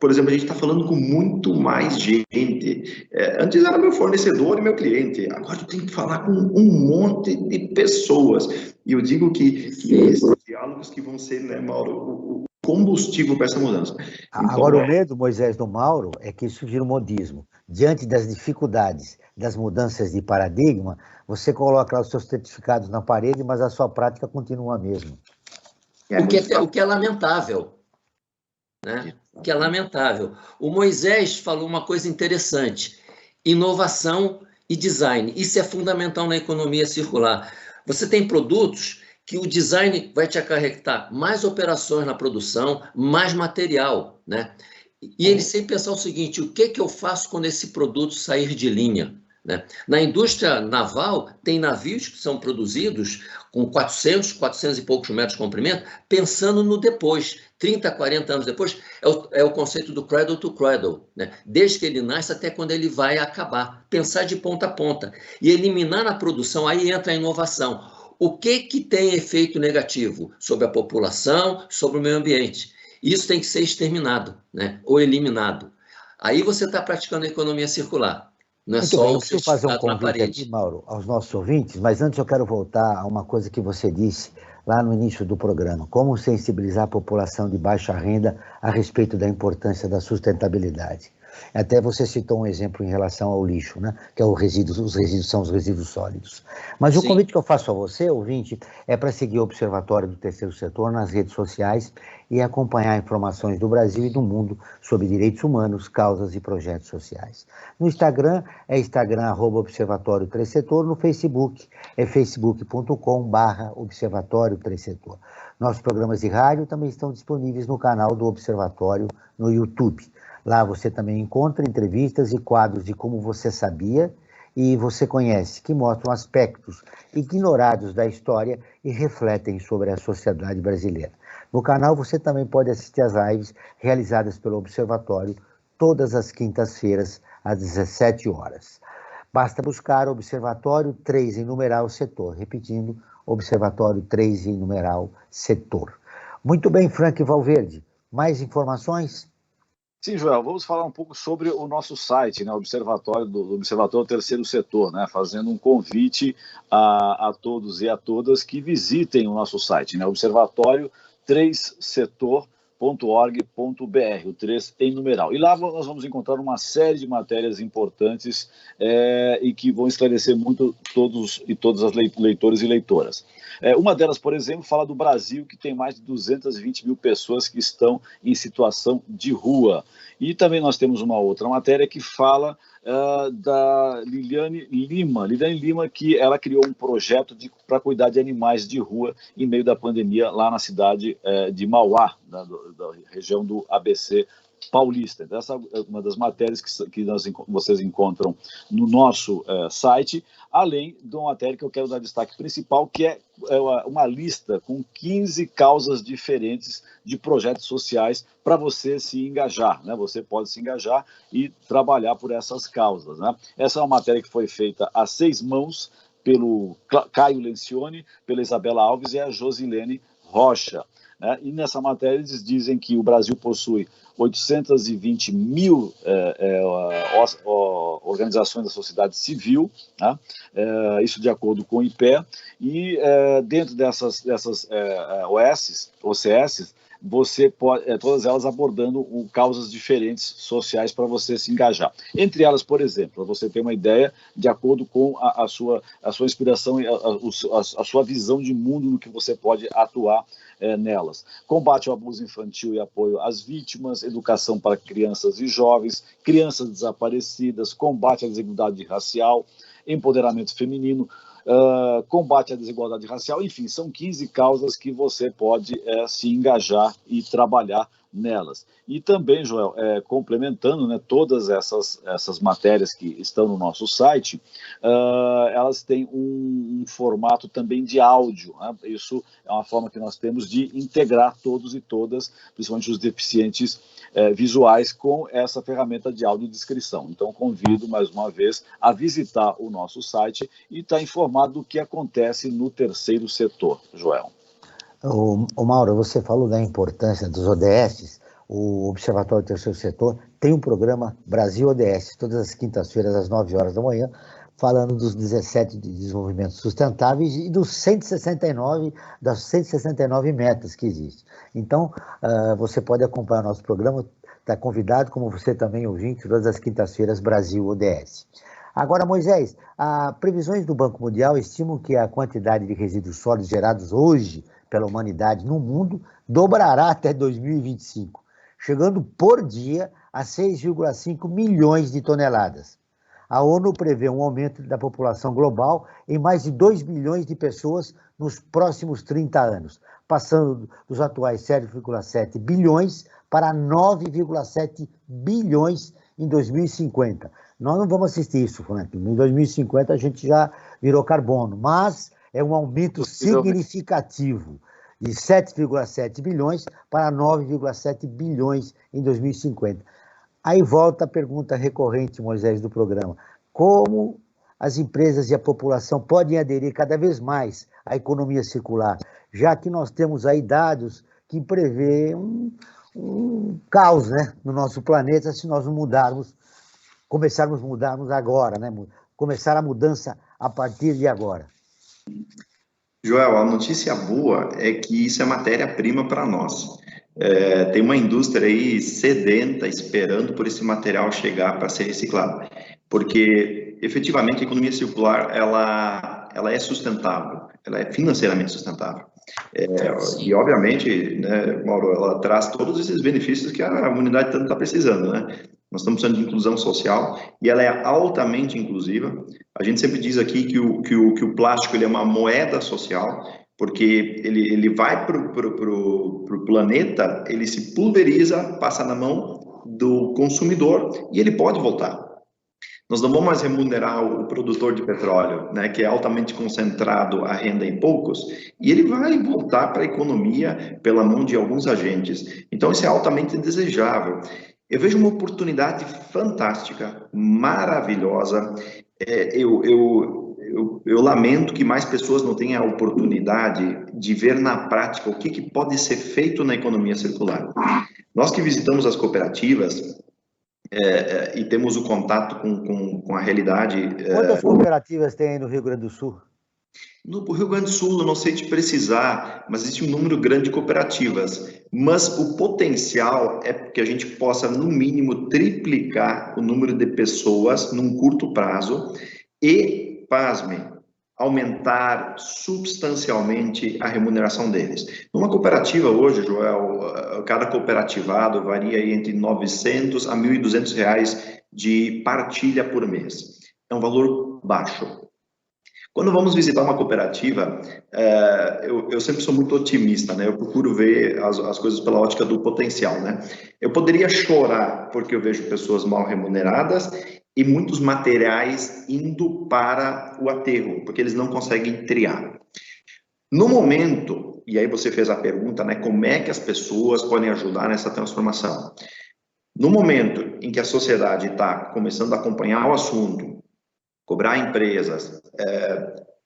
por exemplo, a gente está falando com muito mais gente. Antes era meu fornecedor e meu cliente, agora eu tenho que falar com um monte de pessoas. E eu digo que esses diálogos que vão ser, né, Mauro, o combustível para essa mudança. Então, agora, o medo, Moisés, do Mauro, é que isso vira um modismo. Diante das dificuldades, das mudanças de paradigma, você coloca lá os seus certificados na parede, mas a sua prática continua a mesma. O que é lamentável. Né? O que é lamentável. O Moisés falou uma coisa interessante: inovação e design. Isso é fundamental na economia circular. Você tem produtos que o design vai te acarretar mais operações na produção, mais material, né? E ele sempre pensar o seguinte: o que eu faço quando esse produto sair de linha? né? Na indústria naval, tem navios que são produzidos com 400 e poucos metros de comprimento, pensando no depois, 30, 40 anos depois, é o conceito do cradle to cradle, né? Desde que ele nasce até quando ele vai acabar, pensar de ponta a ponta, e eliminar na produção, aí entra a inovação. O que tem efeito negativo sobre a população, sobre o meio ambiente? Isso tem que ser exterminado, né? Ou eliminado. Aí você está praticando a economia circular. Não é Muito só bem, eu o preciso fazer um certificado na convite parede. aqui, Mauro, aos nossos ouvintes, mas antes eu quero voltar a uma coisa que você disse lá no início do programa, como sensibilizar a população de baixa renda a respeito da importância da sustentabilidade. Até você citou um exemplo em relação ao lixo, né? Que é os resíduos são os resíduos sólidos. Mas Sim. O convite que eu faço a você, ouvinte, é para seguir o Observatório do Terceiro Setor nas redes sociais e acompanhar informações do Brasil e do mundo sobre direitos humanos, causas e projetos sociais. No Instagram, @Observatório Terceiro Setor, no Facebook, facebook.com/Observatório Terceiro Setor. Nossos programas de rádio também estão disponíveis no canal do Observatório no YouTube. Lá você também encontra entrevistas e quadros de Como Você Sabia e Você Conhece, que mostram aspectos ignorados da história e refletem sobre a sociedade brasileira. No canal você também pode assistir às lives realizadas pelo Observatório todas as quintas-feiras, às 17 horas. Basta buscar Observatório 3 em numeral setor, repetindo, Observatório 3 em numeral setor. Muito bem, Frank Valverde, mais informações? Sim, Joel, vamos falar um pouco sobre o nosso site, né, Observatório do Observatório Terceiro Setor, né, fazendo um convite a todos e a todas que visitem o nosso site, né, observatório3setor.org.br, o 3 em numeral. E lá nós vamos encontrar uma série de matérias importantes e que vão esclarecer muito todos e todas as leitores e leitoras. Uma delas, por exemplo, fala do Brasil, que tem mais de 220 mil pessoas que estão em situação de rua. E também nós temos uma outra matéria que fala da Liliane Lima. Liliane Lima, que ela criou um projeto para cuidar de animais de rua em meio da pandemia lá na cidade de Mauá, da região do ABC Paulista. Então, essa é uma das matérias que vocês encontram no nosso site, além de uma matéria que eu quero dar destaque principal, que é uma lista com 15 causas diferentes de projetos sociais para você se engajar, né? Você pode se engajar e trabalhar por essas causas, né? Essa é uma matéria que foi feita a 6 mãos pelo Caio Lencioni, pela Isabela Alves e a Josilene Rocha, né? E nessa matéria eles dizem que o Brasil possui 820 mil organizações da sociedade civil, né? Isso de acordo com o IPE, e dentro dessas OCS, você pode, todas elas abordando causas diferentes sociais para você se engajar. Entre elas, por exemplo, para você ter uma ideia, de acordo com a sua inspiração e a sua visão de mundo no que você pode atuar nelas. Combate ao abuso infantil e apoio às vítimas, educação para crianças e jovens, crianças desaparecidas, combate à desigualdade racial, empoderamento feminino, combate à desigualdade racial, enfim, são 15 causas que você pode se engajar e trabalhar nelas. E também, Joel, complementando, né, todas essas matérias que estão no nosso site, elas têm um formato também de áudio, né? Isso é uma forma que nós temos de integrar todos e todas, principalmente os deficientes visuais, com essa ferramenta de audiodescrição. Então, convido mais uma vez a visitar o nosso site e estar informado do que acontece no terceiro setor, Joel. Mauro, você falou da importância dos ODS. O Observatório do Terceiro Setor tem um programa Brasil ODS, todas as quintas-feiras, às 9 horas da manhã, falando dos 17 de desenvolvimento sustentáveis e das 169 metas que existem. Então, você pode acompanhar nosso programa, está convidado, como você também, ouvinte, todas as quintas-feiras, Brasil ODS. Agora, Moisés, previsões do Banco Mundial estimam que a quantidade de resíduos sólidos gerados hoje pela humanidade no mundo dobrará até 2025, chegando por dia a 6,5 milhões de toneladas. A ONU prevê um aumento da população global em mais de 2 bilhões de pessoas nos próximos 30 anos, passando dos atuais 7,7 bilhões para 9,7 bilhões em 2050. Nós não vamos assistir isso, Franklin. Em 2050 a gente já virou carbono, mas é um aumento significativo de 7,7 bilhões para 9,7 bilhões em 2050. Aí volta a pergunta recorrente, Moisés, do programa. Como as empresas e a população podem aderir cada vez mais à economia circular, já que nós temos aí dados que prevê um caos, né, no nosso planeta se nós não começarmos a mudarmos agora, né? Começar a mudança a partir de agora. Joel, a notícia boa é que isso é matéria-prima para nós. Tem uma indústria aí sedenta, esperando por esse material chegar para ser reciclado. Porque, efetivamente, a economia circular, ela é sustentável, ela é financeiramente sustentável. E, obviamente, né, Mauro, ela traz todos esses benefícios que a humanidade tanto está precisando, né? Nós estamos precisando de inclusão social e ela é altamente inclusiva. A gente sempre diz aqui que o plástico ele é uma moeda social, porque ele vai para o planeta, ele se pulveriza, passa na mão do consumidor e ele pode voltar. Nós não vamos mais remunerar o produtor de petróleo, né, que é altamente concentrado a renda em poucos, e ele vai voltar para a economia pela mão de alguns agentes. Então, isso é altamente desejável. Eu vejo uma oportunidade fantástica, maravilhosa. Eu lamento que mais pessoas não tenham a oportunidade de ver na prática o que pode ser feito na economia circular. Nós que visitamos as cooperativas, e temos o contato com a realidade. Quantas cooperativas tem aí no Rio Grande do Sul? No Rio Grande do Sul, eu não sei te precisar, mas existe um número grande de cooperativas. Mas o potencial é que a gente possa, no mínimo, triplicar o número de pessoas num curto prazo e, pasmem, aumentar substancialmente a remuneração deles. Numa cooperativa hoje, Joel, cada cooperativado varia entre 900 a R$ 1.200 de partilha por mês. É um valor baixo. Quando vamos visitar uma cooperativa, eu sempre sou muito otimista, né? Eu procuro ver as coisas pela ótica do potencial, né? Eu poderia chorar porque eu vejo pessoas mal remuneradas e muitos materiais indo para o aterro, porque eles não conseguem triar. No momento, e aí você fez a pergunta, né? Como é que as pessoas podem ajudar nessa transformação? No momento em que a sociedade está começando a acompanhar o assunto, cobrar empresas,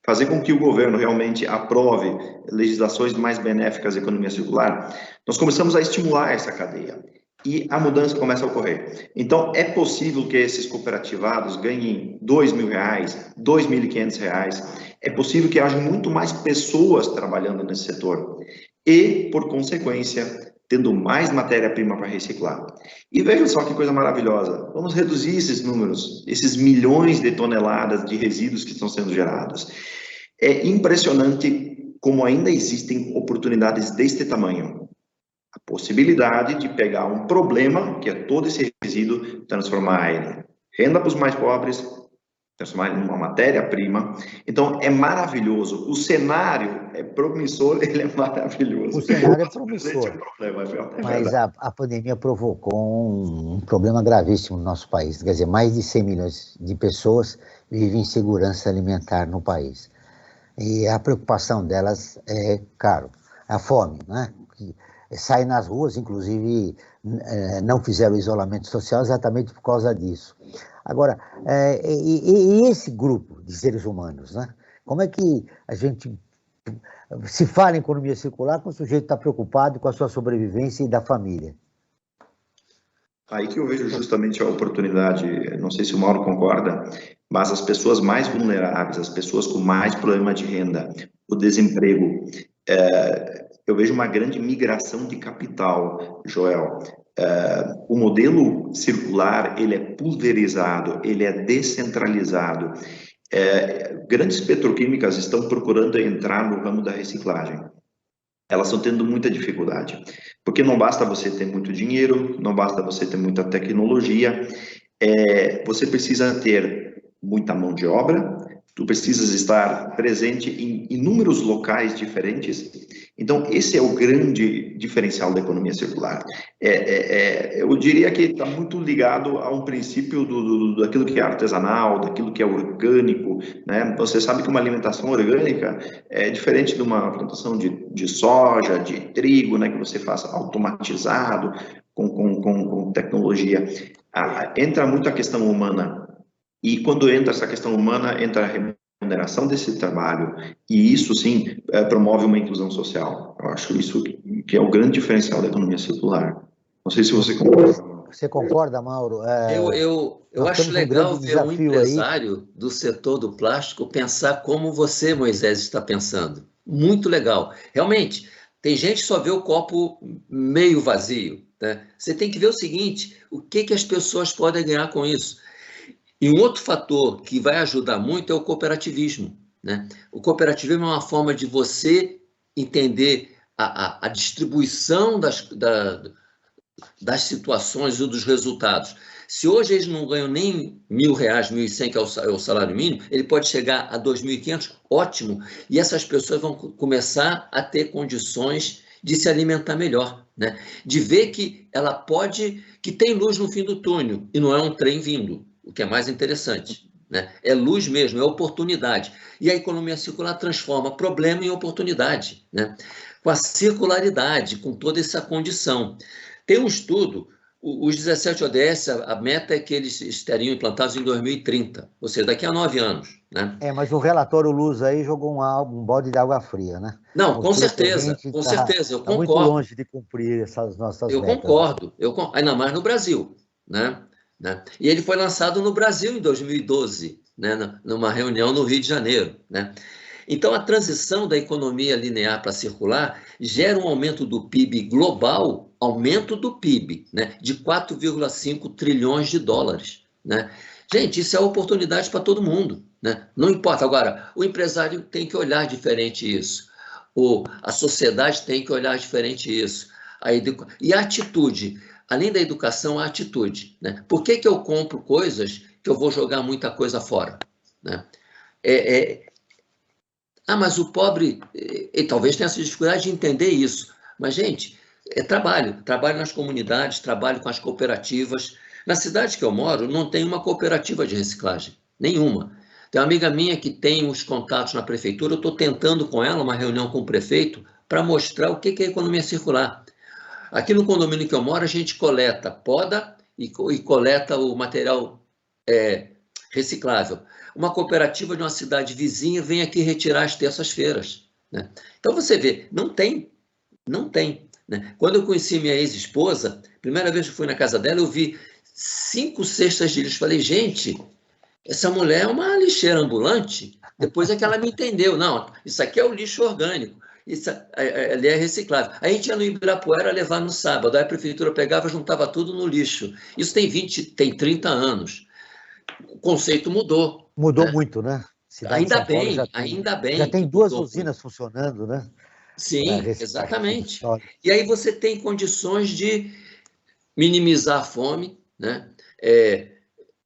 fazer com que o governo realmente aprove legislações mais benéficas à economia circular, nós começamos a estimular essa cadeia e a mudança começa a ocorrer. Então, é possível que esses cooperativados ganhem R$ 2.000, R$ 2.500, é possível que haja muito mais pessoas trabalhando nesse setor e, por consequência, tendo mais matéria-prima para reciclar. E vejam só que coisa maravilhosa, vamos reduzir esses números, esses milhões de toneladas de resíduos que estão sendo gerados. É impressionante como ainda existem oportunidades deste tamanho. A possibilidade de pegar um problema, que é todo esse resíduo, transformar ele em renda para os mais pobres, transformar em uma matéria-prima. Então, é maravilhoso. O cenário é promissor, ele é maravilhoso. O cenário é promissor. Mas a pandemia provocou um problema gravíssimo no nosso país. Quer dizer, mais de 100 milhões de pessoas vivem em insegurança alimentar no país. E a preocupação delas é, claro, a fome, né? Que saem nas ruas, inclusive não fizeram isolamento social exatamente por causa disso. Agora, e esse grupo de seres humanos, né? Como é que a gente se fala em economia circular quando o sujeito está preocupado com a sua sobrevivência e da família? Aí que eu vejo justamente a oportunidade, não sei se o Mauro concorda, mas as pessoas mais vulneráveis, as pessoas com mais problema de renda, o desemprego, eu vejo uma grande migração de capital, Joel. O modelo circular, ele é pulverizado, ele é descentralizado. Grandes petroquímicas estão procurando entrar no ramo da reciclagem. Elas estão tendo muita dificuldade, porque não basta você ter muito dinheiro, não basta você ter muita tecnologia, você precisa ter muita mão de obra, tu precisas estar presente em inúmeros locais diferentes. Então, esse é o grande diferencial da economia circular. Eu diria que está muito ligado a um princípio daquilo que é artesanal, daquilo que é orgânico, né? Você sabe que uma alimentação orgânica é diferente de uma plantação de soja, de trigo, né? Que você faça automatizado, com tecnologia. Entra muito a questão humana. E quando entra essa questão humana, entra a remuneração desse trabalho, e isso sim promove uma inclusão social. Eu acho isso que é o grande diferencial da economia circular. Não sei se você concorda. Você concorda, Mauro? Eu acho legal ver um empresário do setor do plástico pensar como você, Moisés, está pensando. Muito legal. Realmente, tem gente que só vê o copo meio vazio, né? Você tem que ver o seguinte, o que as pessoas podem ganhar com isso? E um outro fator que vai ajudar muito é o cooperativismo, né? O cooperativismo é uma forma de você entender a distribuição das situações e dos resultados. Se hoje eles não ganham nem R$1.000, 1.100, que é o salário mínimo, ele pode chegar a 2.500, ótimo. E essas pessoas vão começar a ter condições de se alimentar melhor, né? De ver que ela que tem luz no fim do túnel, e não é um trem vindo. O que é mais interessante, né? É luz mesmo, é oportunidade. E a economia circular transforma problema em oportunidade, né? Com a circularidade, com toda essa condição. Tem um estudo, os 17 ODS, a meta é que eles estariam implantados em 2030, ou seja, daqui a 9 anos, né? Mas o relatório Luz aí jogou um balde de água fria, né? Não, com certeza, eu concordo. Muito longe de cumprir essas nossas metas. Eu concordo, ainda mais no Brasil, né? E ele foi lançado no Brasil em 2012, né? Numa reunião no Rio de Janeiro, né? Então, a transição da economia linear para circular gera um aumento do PIB global, aumento do PIB, né? De 4,5 trilhões de dólares, né? Gente, isso é oportunidade para todo mundo, né? Não importa. Agora, o empresário tem que olhar diferente isso, a sociedade tem que olhar diferente isso, e a atitude. Além da educação, a atitude, né? Por que eu compro coisas que eu vou jogar muita coisa fora, né? Mas o pobre, ele talvez tenha essa dificuldade de entender isso. Mas, gente, trabalho nas comunidades, trabalho com as cooperativas. Na cidade que eu moro, não tem uma cooperativa de reciclagem, nenhuma. Tem uma amiga minha que tem os contatos na prefeitura, eu estou tentando com ela uma reunião com o prefeito para mostrar o que é economia circular. Aqui no condomínio que eu moro, a gente poda e coleta o material reciclável. Uma cooperativa de uma cidade vizinha vem aqui retirar às terças-feiras, né? Então, você vê, não tem, né? Quando eu conheci minha ex-esposa, primeira vez que fui na casa dela, eu vi 5 cestas de lixo. Falei, gente, essa mulher é uma lixeira ambulante. Depois é que ela me entendeu. Não, isso aqui é o lixo orgânico. Isso ali é reciclável. Aí a gente ia no Ibirapuera levar no sábado, aí a prefeitura pegava e juntava tudo no lixo. Isso tem 30 anos. O conceito mudou. Mudou, né? Muito, né? Ainda bem. Já tem 2 usinas funcionando, né? Sim, exatamente. E aí você tem condições de minimizar a fome, né?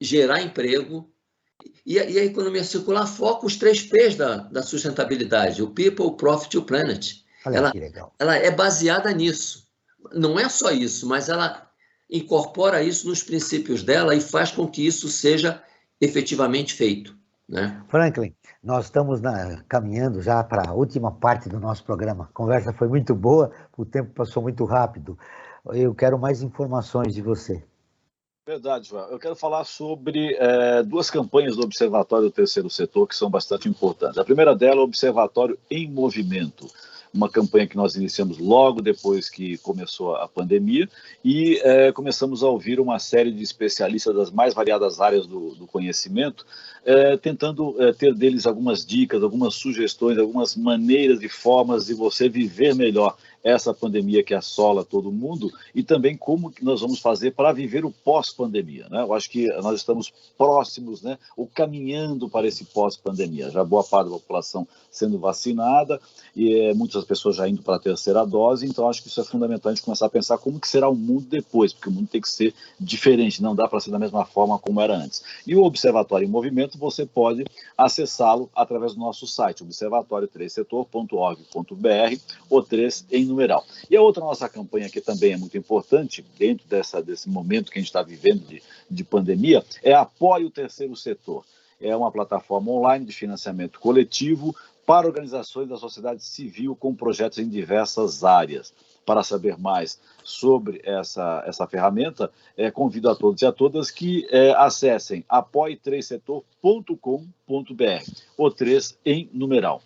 Gerar emprego. E a economia circular foca os 3 P's da sustentabilidade, o People, o Profit e o Planet. Olha que legal. Ela é baseada nisso. Não é só isso, mas ela incorpora isso nos princípios dela e faz com que isso seja efetivamente feito, né? Franklin, nós estamos caminhando já para a última parte do nosso programa. A conversa foi muito boa, o tempo passou muito rápido. Eu quero mais informações de você. Verdade, João. Eu quero falar sobre 2 campanhas do Observatório do Terceiro Setor que são bastante importantes. A primeira dela é o Observatório em Movimento, uma campanha que nós iniciamos logo depois que começou a pandemia e começamos a ouvir uma série de especialistas das mais variadas áreas do conhecimento, tentando ter deles algumas dicas, algumas sugestões, algumas maneiras e formas de você viver melhor essa pandemia que assola todo mundo e também como que nós vamos fazer para viver o pós-pandemia, né? Eu acho que nós estamos próximos, né, ou caminhando para esse pós-pandemia. Já boa parte da população sendo vacinada e muitas pessoas já indo para a terceira dose, então acho que isso é fundamental a gente começar a pensar como que será o mundo depois, porque o mundo tem que ser diferente, não dá para ser da mesma forma como era antes. E o Observatório em Movimento, você pode acessá-lo através do nosso site, observatório3setor.org.br, ou 3 em numeral. E a outra nossa campanha que também é muito importante, dentro desse momento que a gente está vivendo de pandemia, é Apoie o Terceiro Setor. É uma plataforma online de financiamento coletivo para organizações da sociedade civil com projetos em diversas áreas. Para saber mais sobre essa ferramenta, convido a todos e a todas que acessem apoie3setor.com.br, ou 3 em numeral.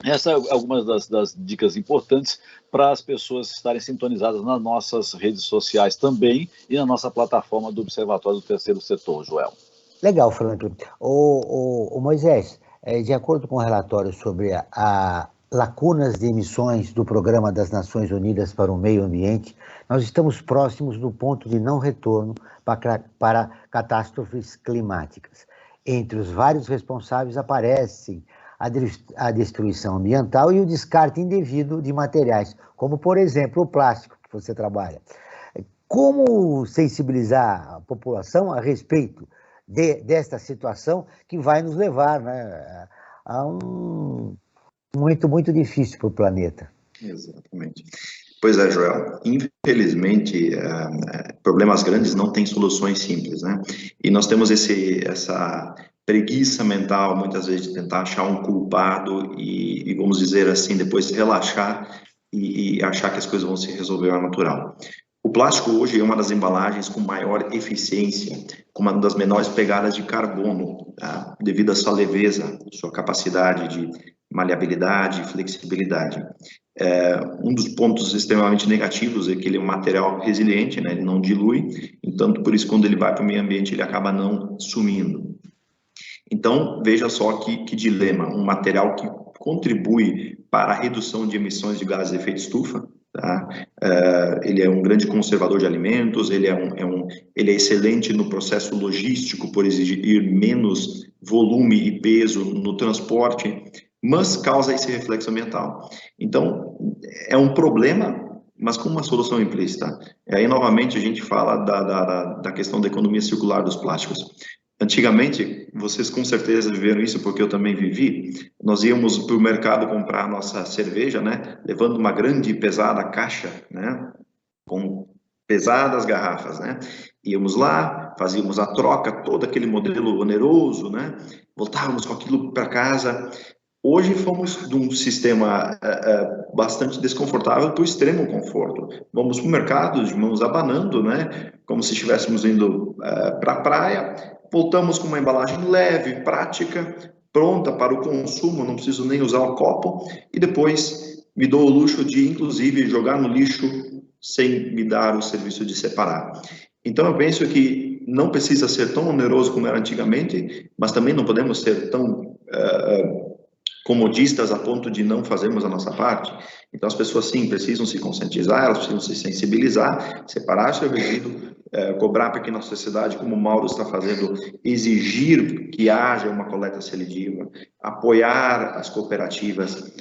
Essas são algumas das dicas importantes para as pessoas estarem sintonizadas nas nossas redes sociais também e na nossa plataforma do Observatório do Terceiro Setor, Joel. Legal, Franklin. O Moisés, de acordo com o relatório sobre a lacunas de emissões do Programa das Nações Unidas para o Meio Ambiente, nós estamos próximos do ponto de não retorno para catástrofes climáticas. Entre os vários responsáveis aparecem a destruição ambiental e o descarte indevido de materiais, como, por exemplo, o plástico que você trabalha. Como sensibilizar a população a respeito desta situação que vai nos levar, né, a um muito difícil para o planeta? Exatamente. Pois é, Joel. Infelizmente, problemas grandes não têm soluções simples, né? E nós temos essa preguiça mental, muitas vezes, de tentar achar um culpado e vamos dizer assim, depois relaxar e achar que as coisas vão se resolver ao natural. O plástico hoje é uma das embalagens com maior eficiência, com uma das menores pegadas de carbono, tá? Devido à sua leveza, sua capacidade de maleabilidade e flexibilidade. Um dos pontos extremamente negativos é que ele é um material resiliente, né? Ele não dilui, então por isso quando ele vai para o meio ambiente ele acaba não sumindo. Então veja só que dilema, um material que contribui para a redução de emissões de gases de efeito estufa, tá? Ele é um grande conservador de alimentos, ele é excelente no processo logístico por exigir menos volume e peso no transporte, mas causa esse reflexo ambiental. Então, é um problema, mas com uma solução implícita. E aí, novamente, a gente fala da questão da economia circular dos plásticos. Antigamente, vocês com certeza viveram isso, porque eu também vivi, nós íamos para o mercado comprar nossa cerveja, né, levando uma grande e pesada caixa, né, com pesadas garrafas, né, íamos lá, fazíamos a troca, todo aquele modelo oneroso, né, voltávamos com aquilo para casa. Hoje fomos de um sistema bastante desconfortável para o extremo conforto. Vamos para o mercado de mãos abanando, né? Como se estivéssemos indo para a praia. Voltamos com uma embalagem leve, prática, pronta para o consumo, não preciso nem usar o copo. E depois me dou o luxo de, inclusive, jogar no lixo sem me dar o serviço de separar. Então, eu penso que não precisa ser tão oneroso como era antigamente, mas também não podemos ser tão comodistas a ponto de não fazermos a nossa parte. Então as pessoas sim precisam se conscientizar, elas precisam se sensibilizar, separar seu resíduo, cobrar para que nossa sociedade, como o Mauro está fazendo, exigir que haja uma coleta seletiva, apoiar as cooperativas,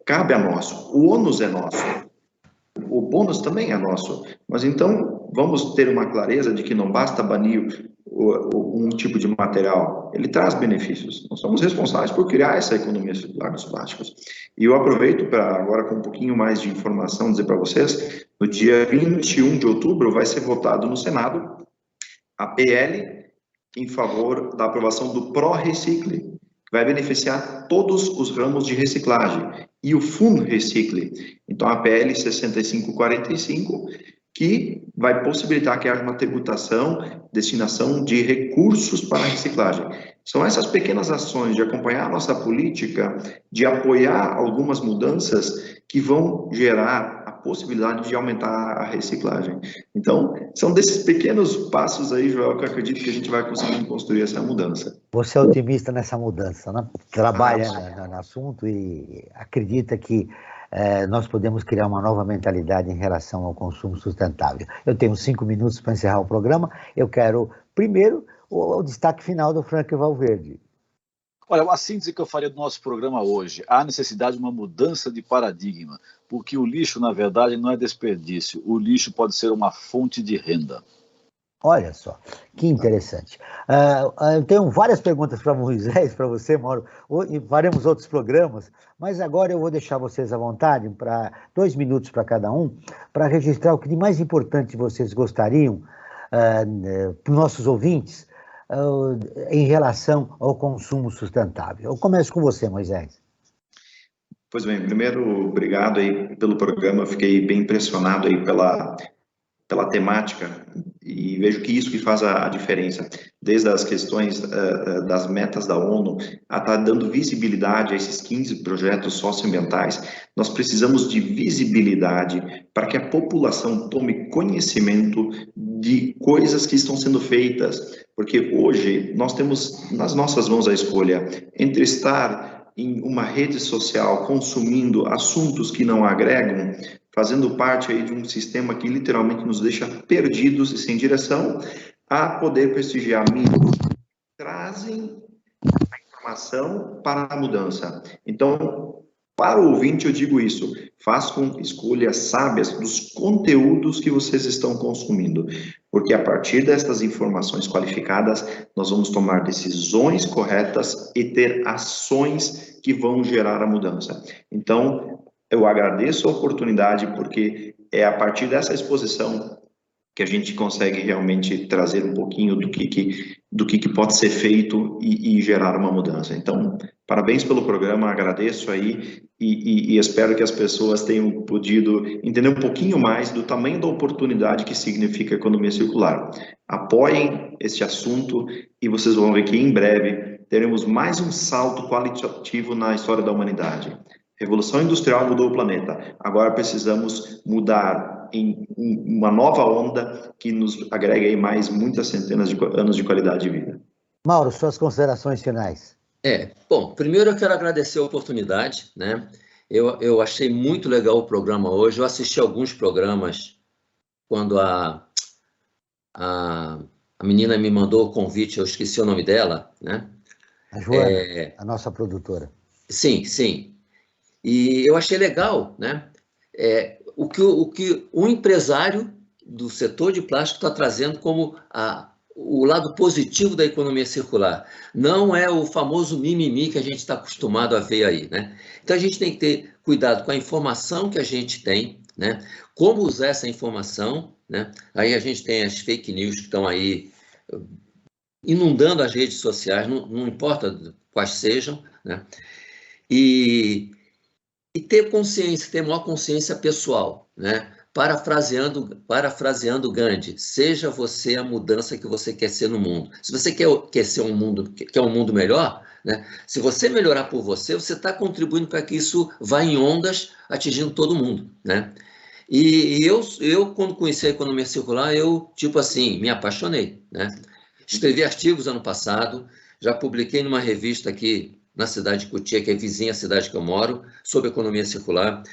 cabe a nós, o ônus é nosso, o bônus também é nosso, mas então vamos ter uma clareza de que não basta banir um tipo de material, ele traz benefícios. Nós somos responsáveis por criar essa economia circular dos plásticos. E eu aproveito para agora, com um pouquinho mais de informação, dizer para vocês, no dia 21 de outubro vai ser votado no Senado a PL em favor da aprovação do Pró-Recicle, que vai beneficiar todos os ramos de reciclagem, e o Funrecicle. Então a PL 6545, que vai possibilitar que haja uma tributação, destinação de recursos para a reciclagem. São essas pequenas ações de acompanhar a nossa política, de apoiar algumas mudanças que vão gerar a possibilidade de aumentar a reciclagem. Então, são desses pequenos passos aí, Joel, que eu acredito que a gente vai conseguir construir essa mudança. Você é otimista nessa mudança, né? Trabalha no assunto e acredita que nós podemos criar uma nova mentalidade em relação ao consumo sustentável. Eu tenho 5 minutos para encerrar o programa. Eu quero, primeiro, o destaque final do Frank Valverde. Olha, a síntese que eu faria do nosso programa hoje: há necessidade de uma mudança de paradigma, porque o lixo, na verdade, não é desperdício. O lixo pode ser uma fonte de renda. Olha só, que interessante. Eu tenho várias perguntas para Moisés, para você, Mauro, e faremos outros programas, mas agora eu vou deixar vocês à vontade, para 2 minutos para cada um, para registrar o que de mais importante vocês gostariam, para os nossos ouvintes, em relação ao consumo sustentável. Eu começo com você, Moisés. Pois bem, primeiro, obrigado aí pelo programa. Eu fiquei bem impressionado aí pela temática, e vejo que isso que faz a diferença, desde as questões das metas da ONU, a estar dando visibilidade a esses 15 projetos socioambientais. Nós precisamos de visibilidade para que a população tome conhecimento de coisas que estão sendo feitas, porque hoje nós temos nas nossas mãos a escolha entre estar em uma rede social consumindo assuntos que não agregam, fazendo parte aí de um sistema que literalmente nos deixa perdidos e sem direção, a poder prestigiar mídias que trazem a informação para a mudança. Então, para o ouvinte eu digo isso: façam escolhas sábias dos conteúdos que vocês estão consumindo, porque a partir destas informações qualificadas, nós vamos tomar decisões corretas e ter ações que vão gerar a mudança. Então, eu agradeço a oportunidade, porque é a partir dessa exposição que a gente consegue realmente trazer um pouquinho do que pode ser feito e gerar uma mudança. Então, parabéns pelo programa, agradeço aí e espero que as pessoas tenham podido entender um pouquinho mais do tamanho da oportunidade que significa a economia circular. Apoiem este assunto e vocês vão ver que em breve teremos mais um salto qualitativo na história da humanidade. Revolução Industrial mudou o planeta. Agora precisamos mudar em uma nova onda que nos agregue aí mais muitas centenas de anos de qualidade de vida. Mauro, suas considerações finais. Bom, primeiro eu quero agradecer a oportunidade, né? Eu achei muito legal o programa hoje. Eu assisti alguns programas quando a menina me mandou o convite, eu esqueci o nome dela, né? A Joana, a nossa produtora. Sim, sim. E eu achei legal, né? O que um empresário do setor de plástico está trazendo como o lado positivo da economia circular. Não é o famoso mimimi que a gente está acostumado a ver aí, né? Então a gente tem que ter cuidado com a informação que a gente tem, né? Como usar essa informação, né? Aí a gente tem as fake news que estão aí inundando as redes sociais, não importa quais sejam, né? E ter consciência, ter maior consciência pessoal, né? Parafraseando Gandhi, seja você a mudança que você quer ser no mundo. Se você quer ser um mundo melhor, né? Se você melhorar por você, você está contribuindo para que isso vá em ondas, atingindo todo mundo, né? E eu quando conheci a economia circular, eu, me apaixonei, né? Escrevi artigos ano passado, já publiquei numa revista aqui na cidade de Cotia, que é vizinha à cidade que eu moro, sobre economia circular.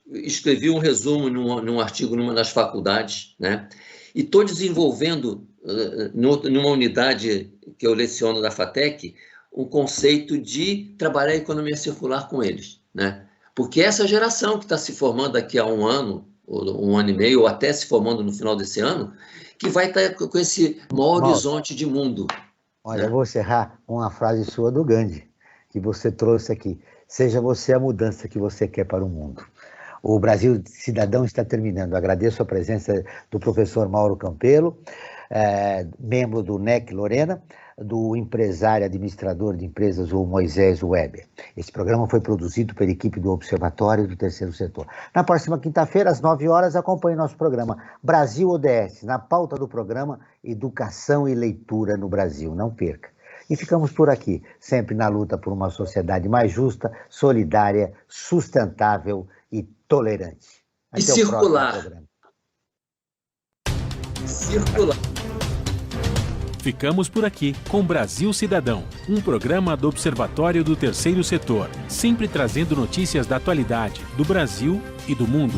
Escrevi um resumo num artigo numa das faculdades, né? E estou desenvolvendo, numa unidade que eu leciono da FATEC, um conceito de trabalhar a economia circular com eles, né? Porque essa geração que está se formando daqui a 1 ano, ou 1 ano e meio, ou até se formando no final desse ano, que vai estar com esse maior horizonte de mundo. Olha, eu vou encerrar com uma frase sua do Gandhi, que você trouxe aqui. Seja você a mudança que você quer para o mundo. O Brasil Cidadão está terminando. Agradeço a presença do professor Mauro Campelo, membro do NEC Lorena, do empresário administrador de empresas, o Moisés Weber. Esse programa foi produzido pela equipe do Observatório do Terceiro Setor. Na próxima quinta-feira, às 9 horas, acompanhe nosso programa Brasil ODS. Na pauta do programa, Educação e Leitura no Brasil. Não perca. E ficamos por aqui, sempre na luta por uma sociedade mais justa, solidária, sustentável e tolerante. Até e circular. Circular. Ficamos por aqui com Brasil Cidadão, um programa do Observatório do Terceiro Setor, sempre trazendo notícias da atualidade do Brasil e do mundo.